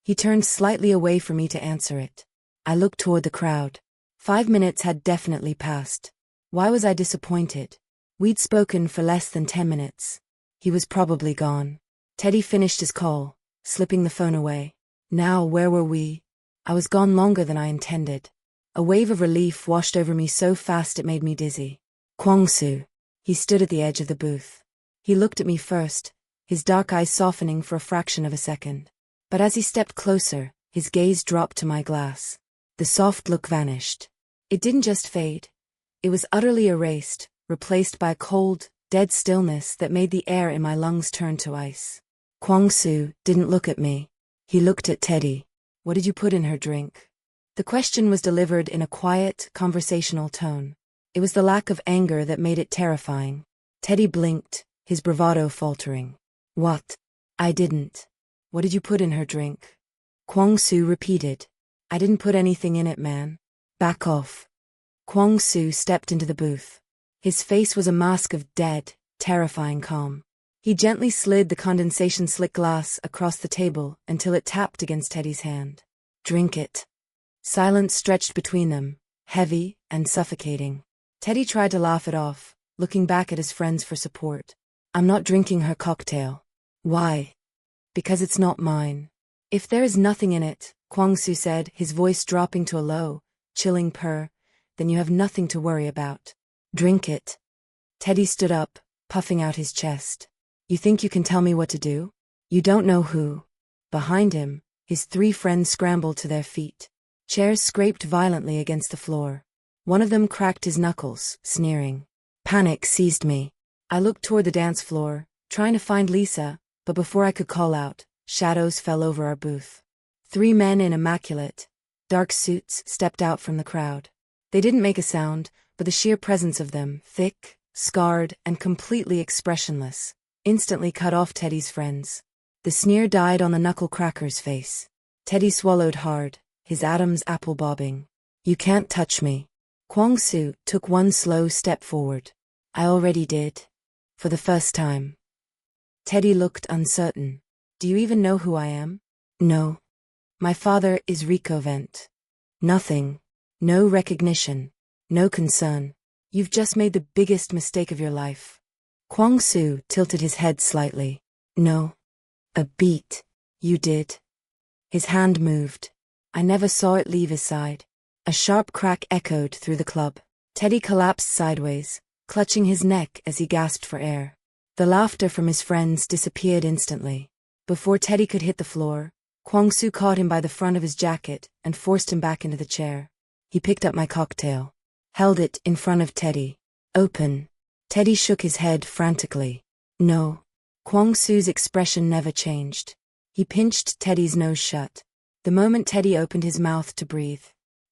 He turned slightly away from me to answer it. I looked toward the crowd. 5 minutes had definitely passed. Why was I disappointed? We'd spoken for less than 10 minutes. He was probably gone. Teddy finished his call, slipping the phone away. Now, where were we? I was gone longer than I intended. A wave of relief washed over me so fast it made me dizzy. Kwang-su. He stood at the edge of the booth. He looked at me first, his dark eyes softening for a fraction of a second. But as he stepped closer, his gaze dropped to my glass. The soft look vanished. It didn't just fade. It was utterly erased, replaced by a cold, dead stillness that made the air in my lungs turn to ice. Kwang-su didn't look at me. He looked at Teddy. What did you put in her drink? The question was delivered in a quiet, conversational tone. It was the lack of anger that made it terrifying. Teddy blinked, his bravado faltering. What? I didn't. What did you put in her drink? Kwang-su repeated. I didn't put anything in it, man. Back off. Kwang-su stepped into the booth. His face was a mask of dead, terrifying calm. He gently slid the condensation slick glass across the table until it tapped against Teddy's hand. Drink it. Silence stretched between them, heavy and suffocating. Teddy tried to laugh it off, looking back at his friends for support. I'm not drinking her cocktail. Why? Because it's not mine. If there is nothing in it, Kwang-su said, his voice dropping to a low, chilling purr, then you have nothing to worry about. Drink it. Teddy stood up, puffing out his chest. You think you can tell me what to do? You don't know who. Behind him, his 3 friends scrambled to their feet. Chairs scraped violently against the floor. One of them cracked his knuckles, sneering. Panic seized me. I looked toward the dance floor, trying to find Lisa, but before I could call out, shadows fell over our booth. 3 men in immaculate, dark suits stepped out from the crowd. They didn't make a sound, but the sheer presence of them, thick, scarred, and completely expressionless, instantly cut off Teddy's friends. The sneer died on the knuckle-cracker's face. Teddy swallowed hard, his atoms apple-bobbing. You can't touch me. Kwang-su took one slow step forward. I already did. For the first time. Teddy looked uncertain. Do you even know who I am? No. My father is Rico Vent. Nothing. No recognition. No concern. You've just made the biggest mistake of your life. Kwang-su tilted his head slightly. No. A beat. You did. His hand moved. I never saw it leave his side. A sharp crack echoed through the club. Teddy collapsed sideways, clutching his neck as he gasped for air. The laughter from his friends disappeared instantly. Before Teddy could hit the floor, Kwang-su caught him by the front of his jacket and forced him back into the chair. He picked up my cocktail. Held it in front of Teddy. Open. Teddy shook his head frantically. No. Kwang-su's expression never changed. He pinched Teddy's nose shut. The moment Teddy opened his mouth to breathe,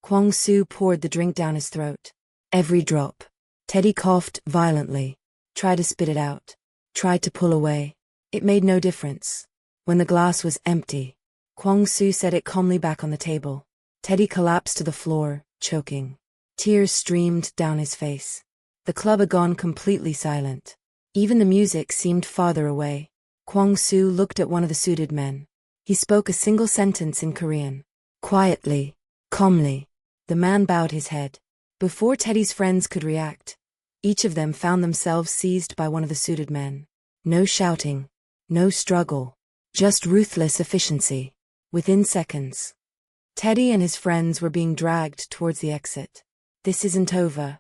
Kwang-su poured the drink down his throat. Every drop. Teddy coughed violently. Tried to spit it out. Tried to pull away. It made no difference. When the glass was empty, Kwang-su set it calmly back on the table. Teddy collapsed to the floor, choking. Tears streamed down his face. The club had gone completely silent. Even the music seemed farther away. Kwang-su looked at one of the suited men. He spoke a single sentence in Korean. Quietly, calmly. The man bowed his head. Before Teddy's friends could react, each of them found themselves seized by one of the suited men. No shouting. No struggle. Just ruthless efficiency. Within seconds, Teddy and his friends were being dragged towards the exit. This isn't over.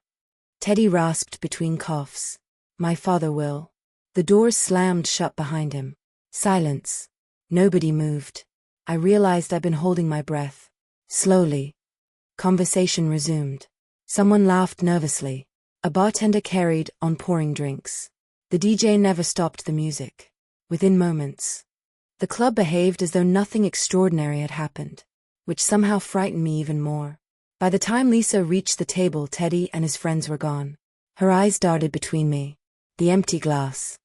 Teddy rasped between coughs. My father will. The doors slammed shut behind him. Silence. Nobody moved. I realized I'd been holding my breath. Slowly. Conversation resumed. Someone laughed nervously. A bartender carried on pouring drinks. The DJ never stopped the music. Within moments, the club behaved as though nothing extraordinary had happened, which somehow frightened me even more. By the time Lisa reached the table, Teddy and his friends were gone. Her eyes darted between me. The empty glass.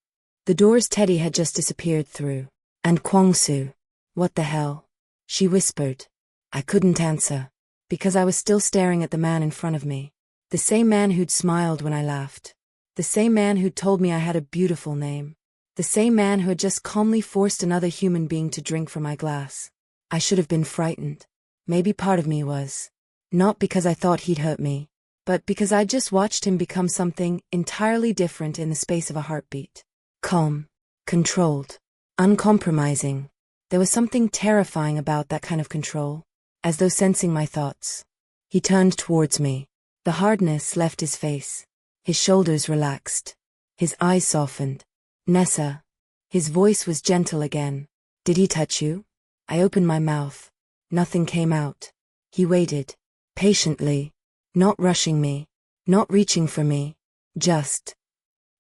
The doors Teddy had just disappeared through. And Kwang-su. What the hell? She whispered. I couldn't answer, because I was still staring at the man in front of me. The same man who'd smiled when I laughed. The same man who'd told me I had a beautiful name. The same man who had just calmly forced another human being to drink from my glass. I should have been frightened. Maybe part of me was. Not because I thought he'd hurt me, but because I'd just watched him become something entirely different in the space of a heartbeat. Calm. Controlled. Uncompromising. There was something terrifying about that kind of control, as though sensing my thoughts. He turned towards me. The hardness left his face. His shoulders relaxed. His eyes softened. Nessa. His voice was gentle again. Did he touch you? I opened my mouth. Nothing came out. He waited. Patiently. Not rushing me. Not reaching for me. Just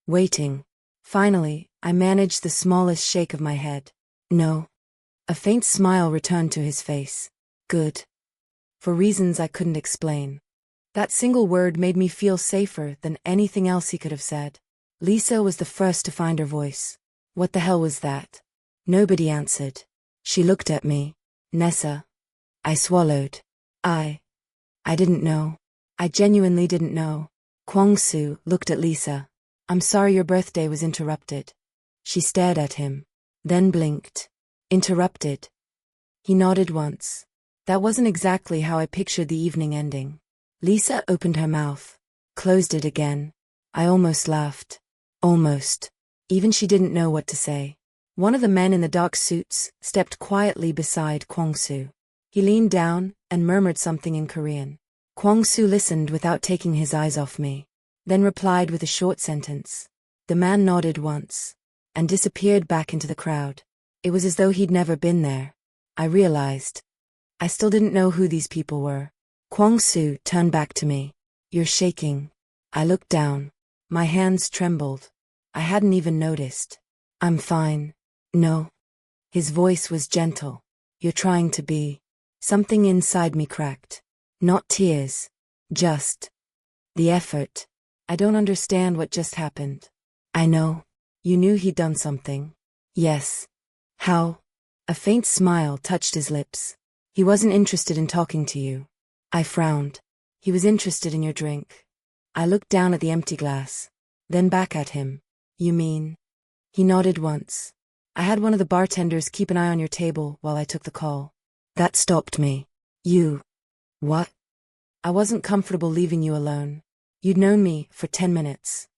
waiting. Finally, I managed the smallest shake of my head. No. A faint smile returned to his face. Good. For reasons I couldn't explain. That single word made me feel safer than anything else he could have said. Lisa was the first to find her voice. What the hell was that? Nobody answered. She looked at me. Nessa. I swallowed. I didn't know. I genuinely didn't know. Kwang-su looked at Lisa. I'm sorry your birthday was interrupted. She stared at him. Then blinked. Interrupted. He nodded once. That wasn't exactly how I pictured the evening ending. Lisa opened her mouth. Closed it again. I almost laughed. Almost. Even she didn't know what to say. One of the men in the dark suits stepped quietly beside Kwang-su. He leaned down and murmured something in Korean. Kwang-su listened without taking his eyes off me, then replied with a short sentence. The man nodded once and disappeared back into the crowd. It was as though he'd never been there. I realized. I still didn't know who these people were. Kwang-su turned back to me. You're shaking. I looked down. My hands trembled. I hadn't even noticed. I'm fine. No. His voice was gentle. You're trying to be. Something inside me cracked. Not tears. Just the effort. I don't understand what just happened. I know. You knew he'd done something. Yes. How? A faint smile touched his lips. He wasn't interested in talking to you. I frowned. He was interested in your drink. I looked down at the empty glass. Then back at him. You mean? He nodded once. I had one of the bartenders keep an eye on your table while I took the call. That stopped me. You. What? I wasn't comfortable leaving you alone. You'd known me for 10 minutes.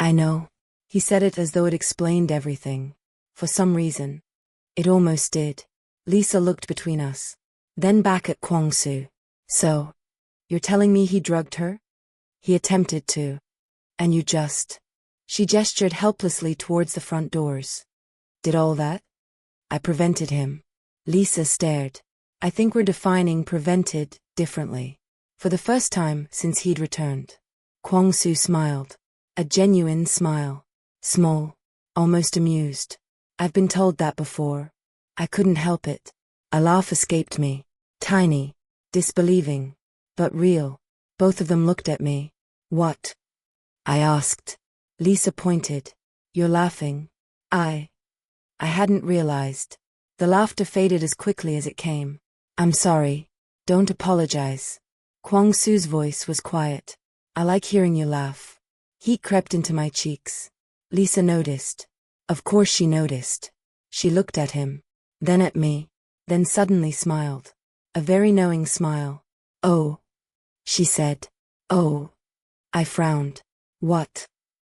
I know. He said it as though it explained everything. For some reason. It almost did. Lisa looked between us. Then back at Kwang-su. So, you're telling me he drugged her? He attempted to. And you just. She gestured helplessly towards the front doors. Did all that? I prevented him. Lisa stared. I think we're defining prevented differently. For the first time since he'd returned. Kwang-su smiled. A genuine smile. Small. Almost amused. I've been told that before. I couldn't help it. A laugh escaped me. Tiny. Disbelieving. But real. Both of them looked at me. What? I asked. Lisa pointed. You're laughing. I hadn't realized. The laughter faded as quickly as it came. I'm sorry. Don't apologize. Kwang-su's voice was quiet. I like hearing you laugh. Heat crept into my cheeks. Lisa noticed. Of course she noticed. She looked at him. Then at me. Then suddenly smiled. A very knowing smile. Oh. She said. Oh. I frowned. What?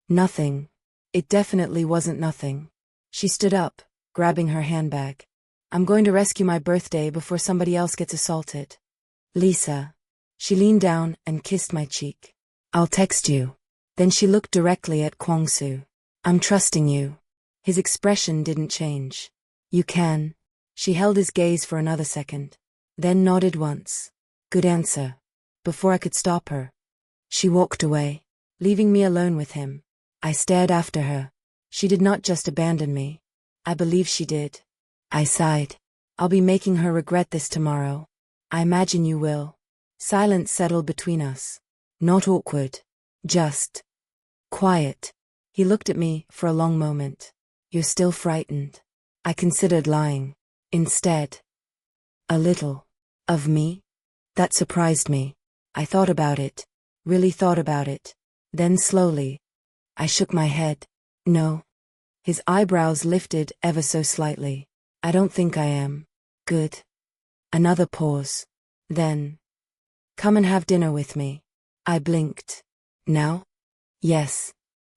Nothing. It definitely wasn't nothing. She stood up, grabbing her handbag. I'm going to rescue my birthday before somebody else gets assaulted. Lisa. She leaned down and kissed my cheek. I'll text you. Then she looked directly at Kwang-su. I'm trusting you. His expression didn't change. You can. She held his gaze for another second. Then nodded once. Good answer. Before I could stop her. She walked away, leaving me alone with him. I stared after her. She did not just abandon me. I believe she did. I sighed. I'll be making her regret this tomorrow. I imagine you will. Silence settled between us. Not awkward. Just quiet. He looked at me for a long moment. You're still frightened. I considered lying. Instead. A little. Of me? That surprised me. I thought about it. Really thought about it. Then slowly. I shook my head. No. His eyebrows lifted ever so slightly. I don't think I am. Good. Another pause. Then. Come and have dinner with me. I blinked. Now? Yes.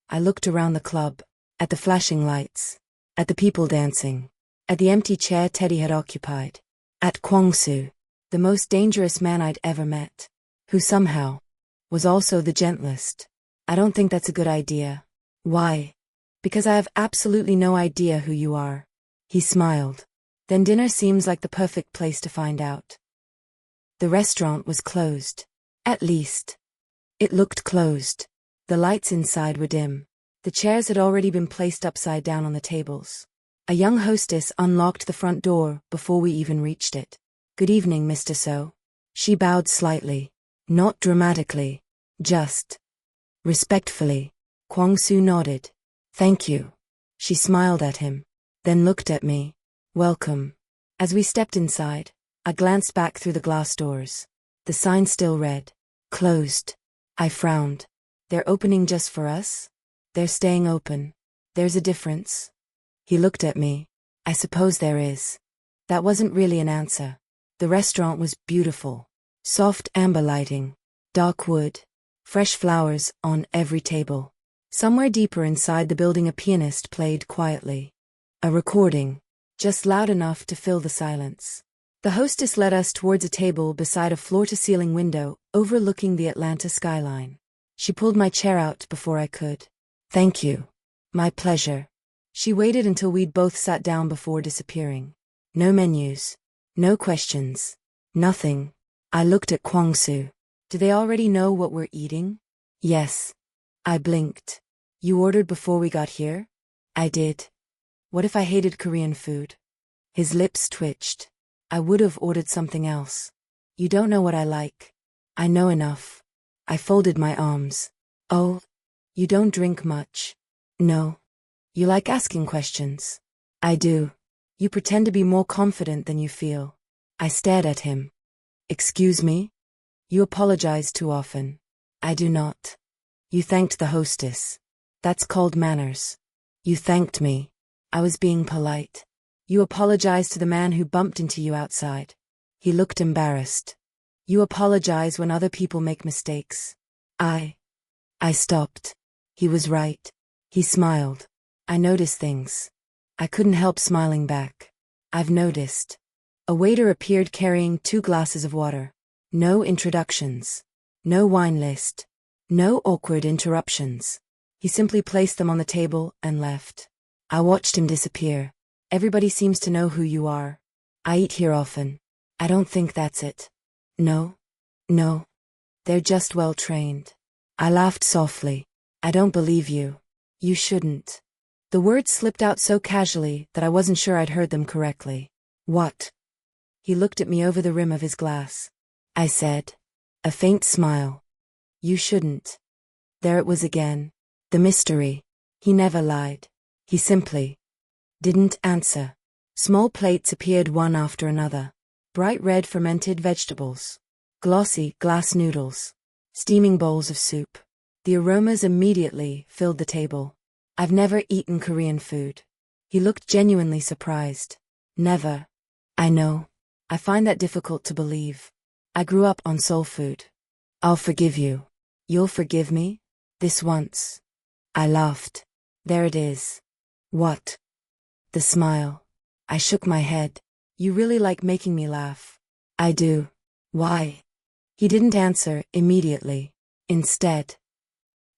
I looked around the club. At the flashing lights. At the people dancing. At the empty chair Teddy had occupied. At Kwang-su. The most dangerous man I'd ever met. Who somehow was also the gentlest. I don't think that's a good idea. Why? Because I have absolutely no idea who you are. He smiled. Then dinner seems like the perfect place to find out. The restaurant was closed. At least. It looked closed. The lights inside were dim. The chairs had already been placed upside down on the tables. A young hostess unlocked the front door before we even reached it. Good evening, Mr. So. She bowed slightly. Not dramatically. Just. Respectfully. Kwang-su nodded. Thank you. She smiled at him. Then looked at me. Welcome. As we stepped inside, I glanced back through the glass doors. The sign still read. Closed. I frowned. They're opening just for us? They're staying open. There's a difference. He looked at me. I suppose there is. That wasn't really an answer. The restaurant was beautiful. Soft amber lighting. Dark wood. Fresh flowers on every table. Somewhere deeper inside the building a pianist played quietly. A recording. Just loud enough to fill the silence. The hostess led us towards a table beside a floor-to-ceiling window overlooking the Atlanta skyline. She pulled my chair out before I could. Thank you. My pleasure. She waited until we'd both sat down before disappearing. No menus. No questions. Nothing. I looked at Kwang-su. Do they already know what we're eating? Yes. I blinked. You ordered before we got here? I did. What if I hated Korean food? His lips twitched. I would have ordered something else. You don't know what I like. I know enough. I folded my arms. Oh, you don't drink much. No. You like asking questions. I do. You pretend to be more confident than you feel. I stared at him. Excuse me? You apologize too often. I do not. You thanked the hostess. That's called manners. You thanked me. I was being polite. You apologized to the man who bumped into you outside. He looked embarrassed. You apologize when other people make mistakes. I stopped. He was right. He smiled. I noticed things. I couldn't help smiling back. I've noticed. A waiter appeared carrying 2 glasses of water. No introductions. No wine list. No awkward interruptions. He simply placed them on the table and left. I watched him disappear. Everybody seems to know who you are. I eat here often. I don't think that's it. No. No. They're just well trained. I laughed softly. I don't believe you. You shouldn't. The words slipped out so casually that I wasn't sure I'd heard them correctly. What? He looked at me over the rim of his glass. I said. A faint smile. You shouldn't. There it was again. The mystery. He never lied. He simply didn't answer. Small plates appeared one after another. Bright red fermented vegetables. Glossy glass noodles. Steaming bowls of soup. The aromas immediately filled the table. I've never eaten Korean food. He looked genuinely surprised. Never. I know. I find that difficult to believe. I grew up on soul food. I'll forgive you. You'll forgive me? This once. I laughed. There it is. What? The smile. I shook my head. You really like making me laugh. I do. Why? He didn't answer immediately. Instead,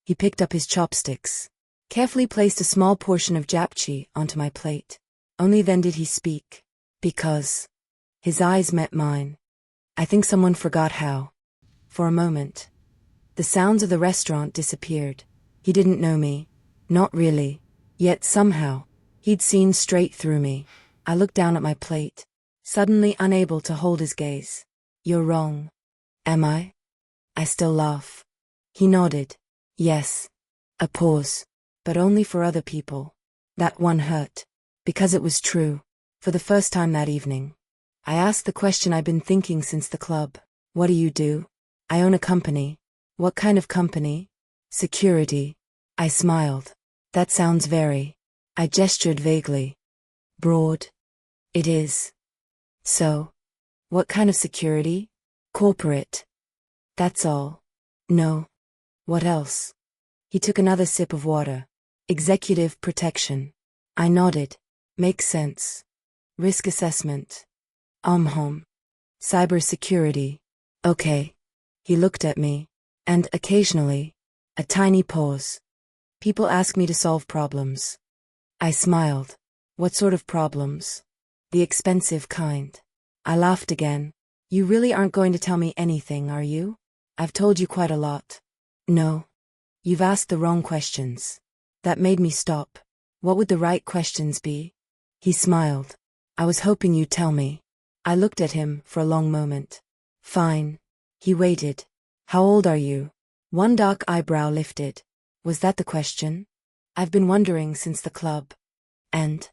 he picked up his chopsticks. Carefully placed a small portion of japchae onto my plate. Only then did he speak. Because. His eyes met mine. I think someone forgot how. For a moment. The sounds of the restaurant disappeared. He didn't know me. Not really. Yet somehow, he'd seen straight through me. I looked down at my plate. Suddenly unable to hold his gaze. You're wrong. Am I? I still laugh. He nodded. Yes. A pause. But only for other people. That one hurt. Because it was true. For the first time that evening. I asked the question I'd been thinking since the club. What do you do? I own a company. What kind of company? Security. I smiled. That sounds very. I gestured vaguely. Broad. It is. So. What kind of security? Corporate. That's all. No. What else? He took another sip of water. Executive protection. I nodded. Makes sense. Risk assessment. Home. Cybersecurity. Okay. He looked at me. And occasionally, a tiny pause. People ask me to solve problems. I smiled. What sort of problems? The expensive kind. I laughed again. You really aren't going to tell me anything, are you? I've told you quite a lot. No. You've asked the wrong questions. That made me stop. What would the right questions be? He smiled. I was hoping you'd tell me. I looked at him for a long moment. Fine. He waited. How old are you? One dark eyebrow lifted. Was that the question? I've been wondering since the club. And?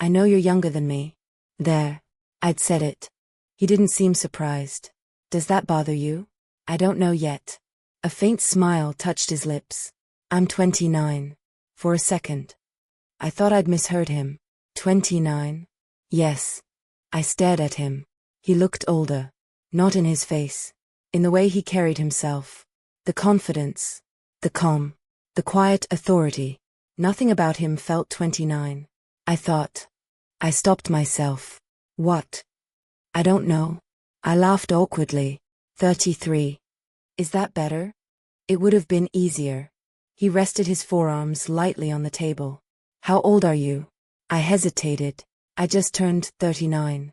I know you're younger than me. There. I'd said it. He didn't seem surprised. Does that bother you? I don't know yet. A faint smile touched his lips. I'm 29. For a second. I thought I'd misheard him. 29? Yes. I stared at him. He looked older. Not in his face. In the way he carried himself. The confidence. The calm. The quiet authority. Nothing about him felt 29. I thought. I stopped myself. What? I don't know. I laughed awkwardly. 33. Is that better? It would have been easier. He rested his forearms lightly on the table. How old are you? I hesitated. I just turned 39.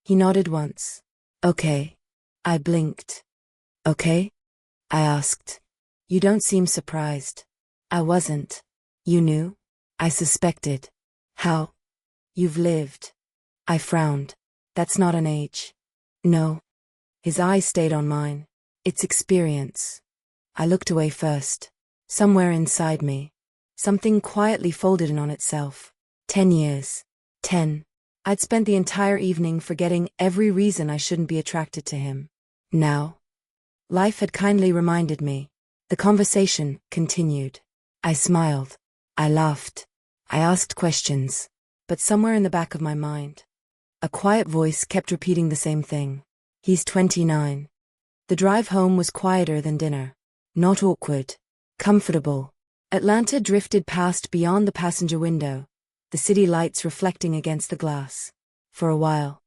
He nodded once. Okay. I blinked. Okay? I asked. You don't seem surprised. I wasn't. You knew? I suspected. How? You've lived. I frowned. That's not an age. No. His eyes stayed on mine. It's experience. I looked away first. Somewhere inside me, something quietly folded in on itself. 10 years. 10. I'd spent the entire evening forgetting every reason I shouldn't be attracted to him. Now, life had kindly reminded me. The conversation continued. I smiled. I laughed. I asked questions. But somewhere in the back of my mind, a quiet voice kept repeating the same thing. He's 29. The drive home was quieter than dinner. Not awkward. Comfortable. Atlanta drifted past beyond the passenger window, the city lights reflecting against the glass. For a while,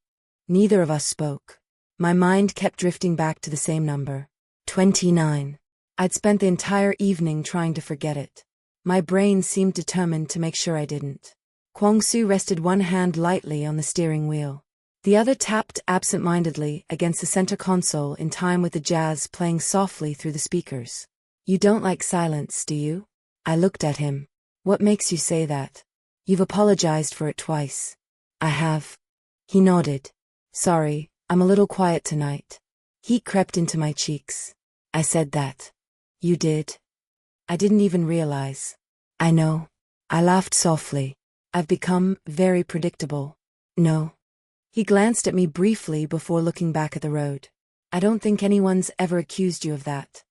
neither of us spoke. My mind kept drifting back to the same number. 29. I'd spent the entire evening trying to forget it. My brain seemed determined to make sure I didn't. Kwang-su rested one hand lightly on the steering wheel. The other tapped absent-mindedly against the center console in time with the jazz playing softly through the speakers. You don't like silence, do you? I looked at him. What makes you say that? You've apologized for it twice. I have. He nodded. Sorry, I'm a little quiet tonight. Heat crept into my cheeks. I said that. You did? I didn't even realize. I know. I laughed softly. I've become very predictable. No. He glanced at me briefly before looking back at the road. I don't think anyone's ever accused you of that.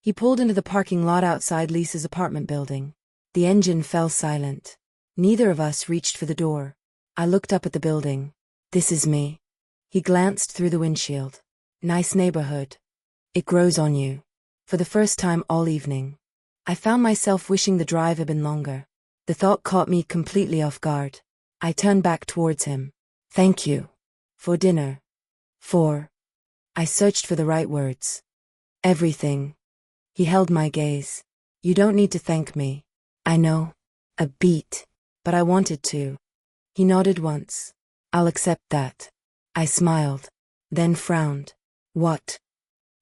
He pulled into the parking lot outside Lisa's apartment building. The engine fell silent. Neither of us reached for the door. I looked up at the building. This is me. He glanced through the windshield. Nice neighborhood. It grows on you. For the first time all evening, I found myself wishing the drive had been longer. The thought caught me completely off guard. I turned back towards him. Thank you. For dinner. For. I searched for the right words. Everything. He held my gaze. You don't need to thank me. I know. A beat. But I wanted to. He nodded once. I'll accept that. I smiled. Then frowned. What?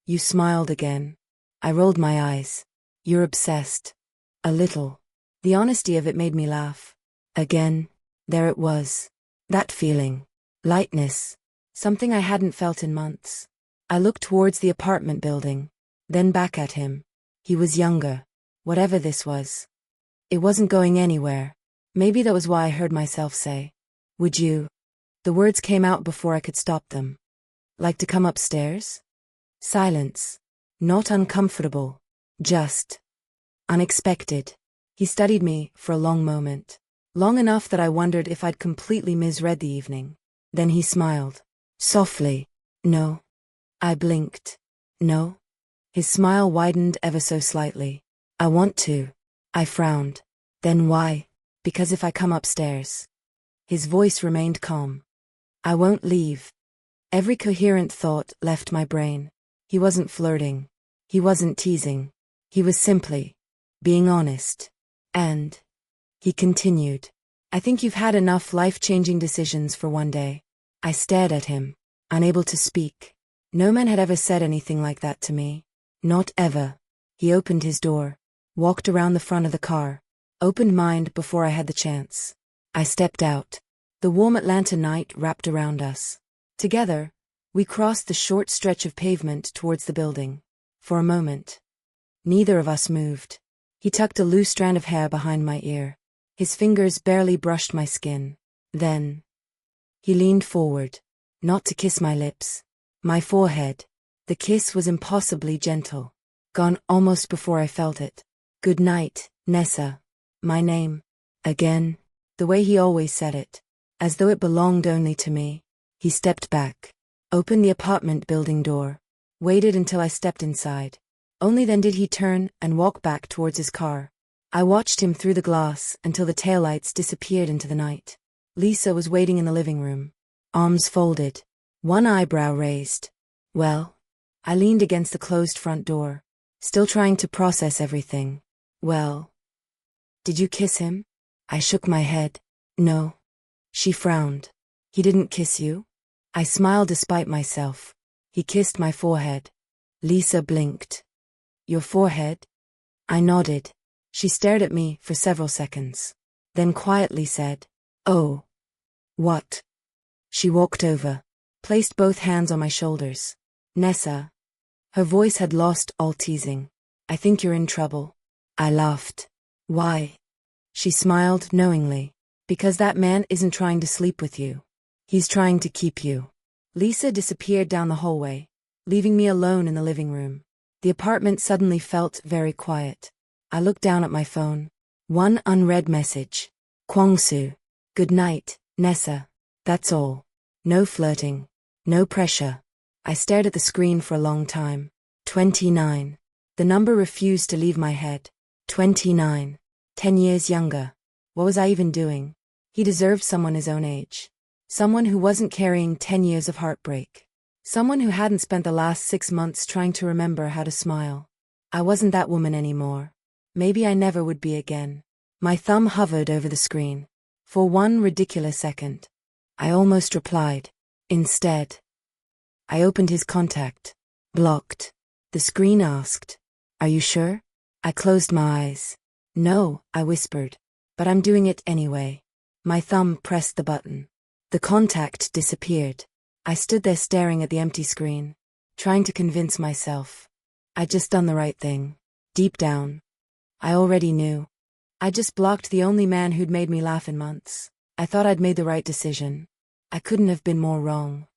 You smiled again. I rolled my eyes. You're obsessed. A little. The honesty of it made me laugh. Again. There it was. That feeling. Lightness. Something I hadn't felt in months. I looked towards the apartment building. Then back at him. He was younger. Whatever this was. It wasn't going anywhere. Maybe that was why I heard myself say, would you? The words came out before I could stop them. Like to come upstairs? Silence. Not uncomfortable. Just. Unexpected. He studied me for a long moment. Long enough that I wondered if I'd completely misread the evening. Then he smiled. Softly. No. I blinked. No. His smile widened ever so slightly. I want to. I frowned. Then why? Because if I come upstairs. His voice remained calm. I won't leave. Every coherent thought left my brain. He wasn't flirting. He wasn't teasing. He was simply being honest. And he continued. I think you've had enough life-changing decisions for one day. I stared at him, unable to speak. No man had ever said anything like that to me. Not ever. He opened his door, walked around the front of the car, opened mine before I had the chance. I stepped out. The warm Atlanta night wrapped around us. Together, we crossed the short stretch of pavement towards the building. For a moment, neither of us moved. He tucked a loose strand of hair behind my ear. His fingers barely brushed my skin. Then, he leaned forward, not to kiss my lips, my forehead. The kiss was impossibly gentle. Gone almost before I felt it. Good night, Nessa. My name. Again. The way he always said it. As though it belonged only to me. He stepped back. Opened the apartment building door. Waited until I stepped inside. Only then did he turn and walk back towards his car. I watched him through the glass until the taillights disappeared into the night. Lisa was waiting in the living room. Arms folded. One eyebrow raised. Well? I leaned against the closed front door. still trying to process everything. Well, did you kiss him? I shook my head. No. She frowned. He didn't kiss you? I smiled despite myself. He kissed my forehead. Lisa blinked. Your forehead? I nodded. She stared at me for several seconds. Then quietly said, Oh. What? She walked over, placed both hands on my shoulders. Nessa. Her voice had lost all teasing. I think you're in trouble. I laughed. Why? She smiled knowingly. Because that man isn't trying to sleep with you. He's trying to keep you. Lisa disappeared down the hallway, leaving me alone in the living room. The apartment suddenly felt very quiet. I looked down at my phone. One unread message. Kwang-su. Good night, Nessa. That's all. No flirting. No pressure. I stared at the screen for a long time. 29. The number refused to leave my head. 29. 10 years younger. What was I even doing? He deserved someone his own age. Someone who wasn't carrying 10 years of heartbreak. Someone who hadn't spent the last 6 months trying to remember how to smile. I wasn't that woman anymore. Maybe I never would be again. My thumb hovered over the screen. For one ridiculous second. I almost replied. Instead, I opened his contact. Blocked. The screen asked, Are you sure? I closed my eyes. No, I whispered. But I'm doing it anyway. My thumb pressed the button. The contact disappeared. I stood there staring at the empty screen, trying to convince myself. I'd just done the right thing. Deep down, I already knew. I just blocked the only man who'd made me laugh in months. I thought I'd made the right decision. I couldn't have been more wrong.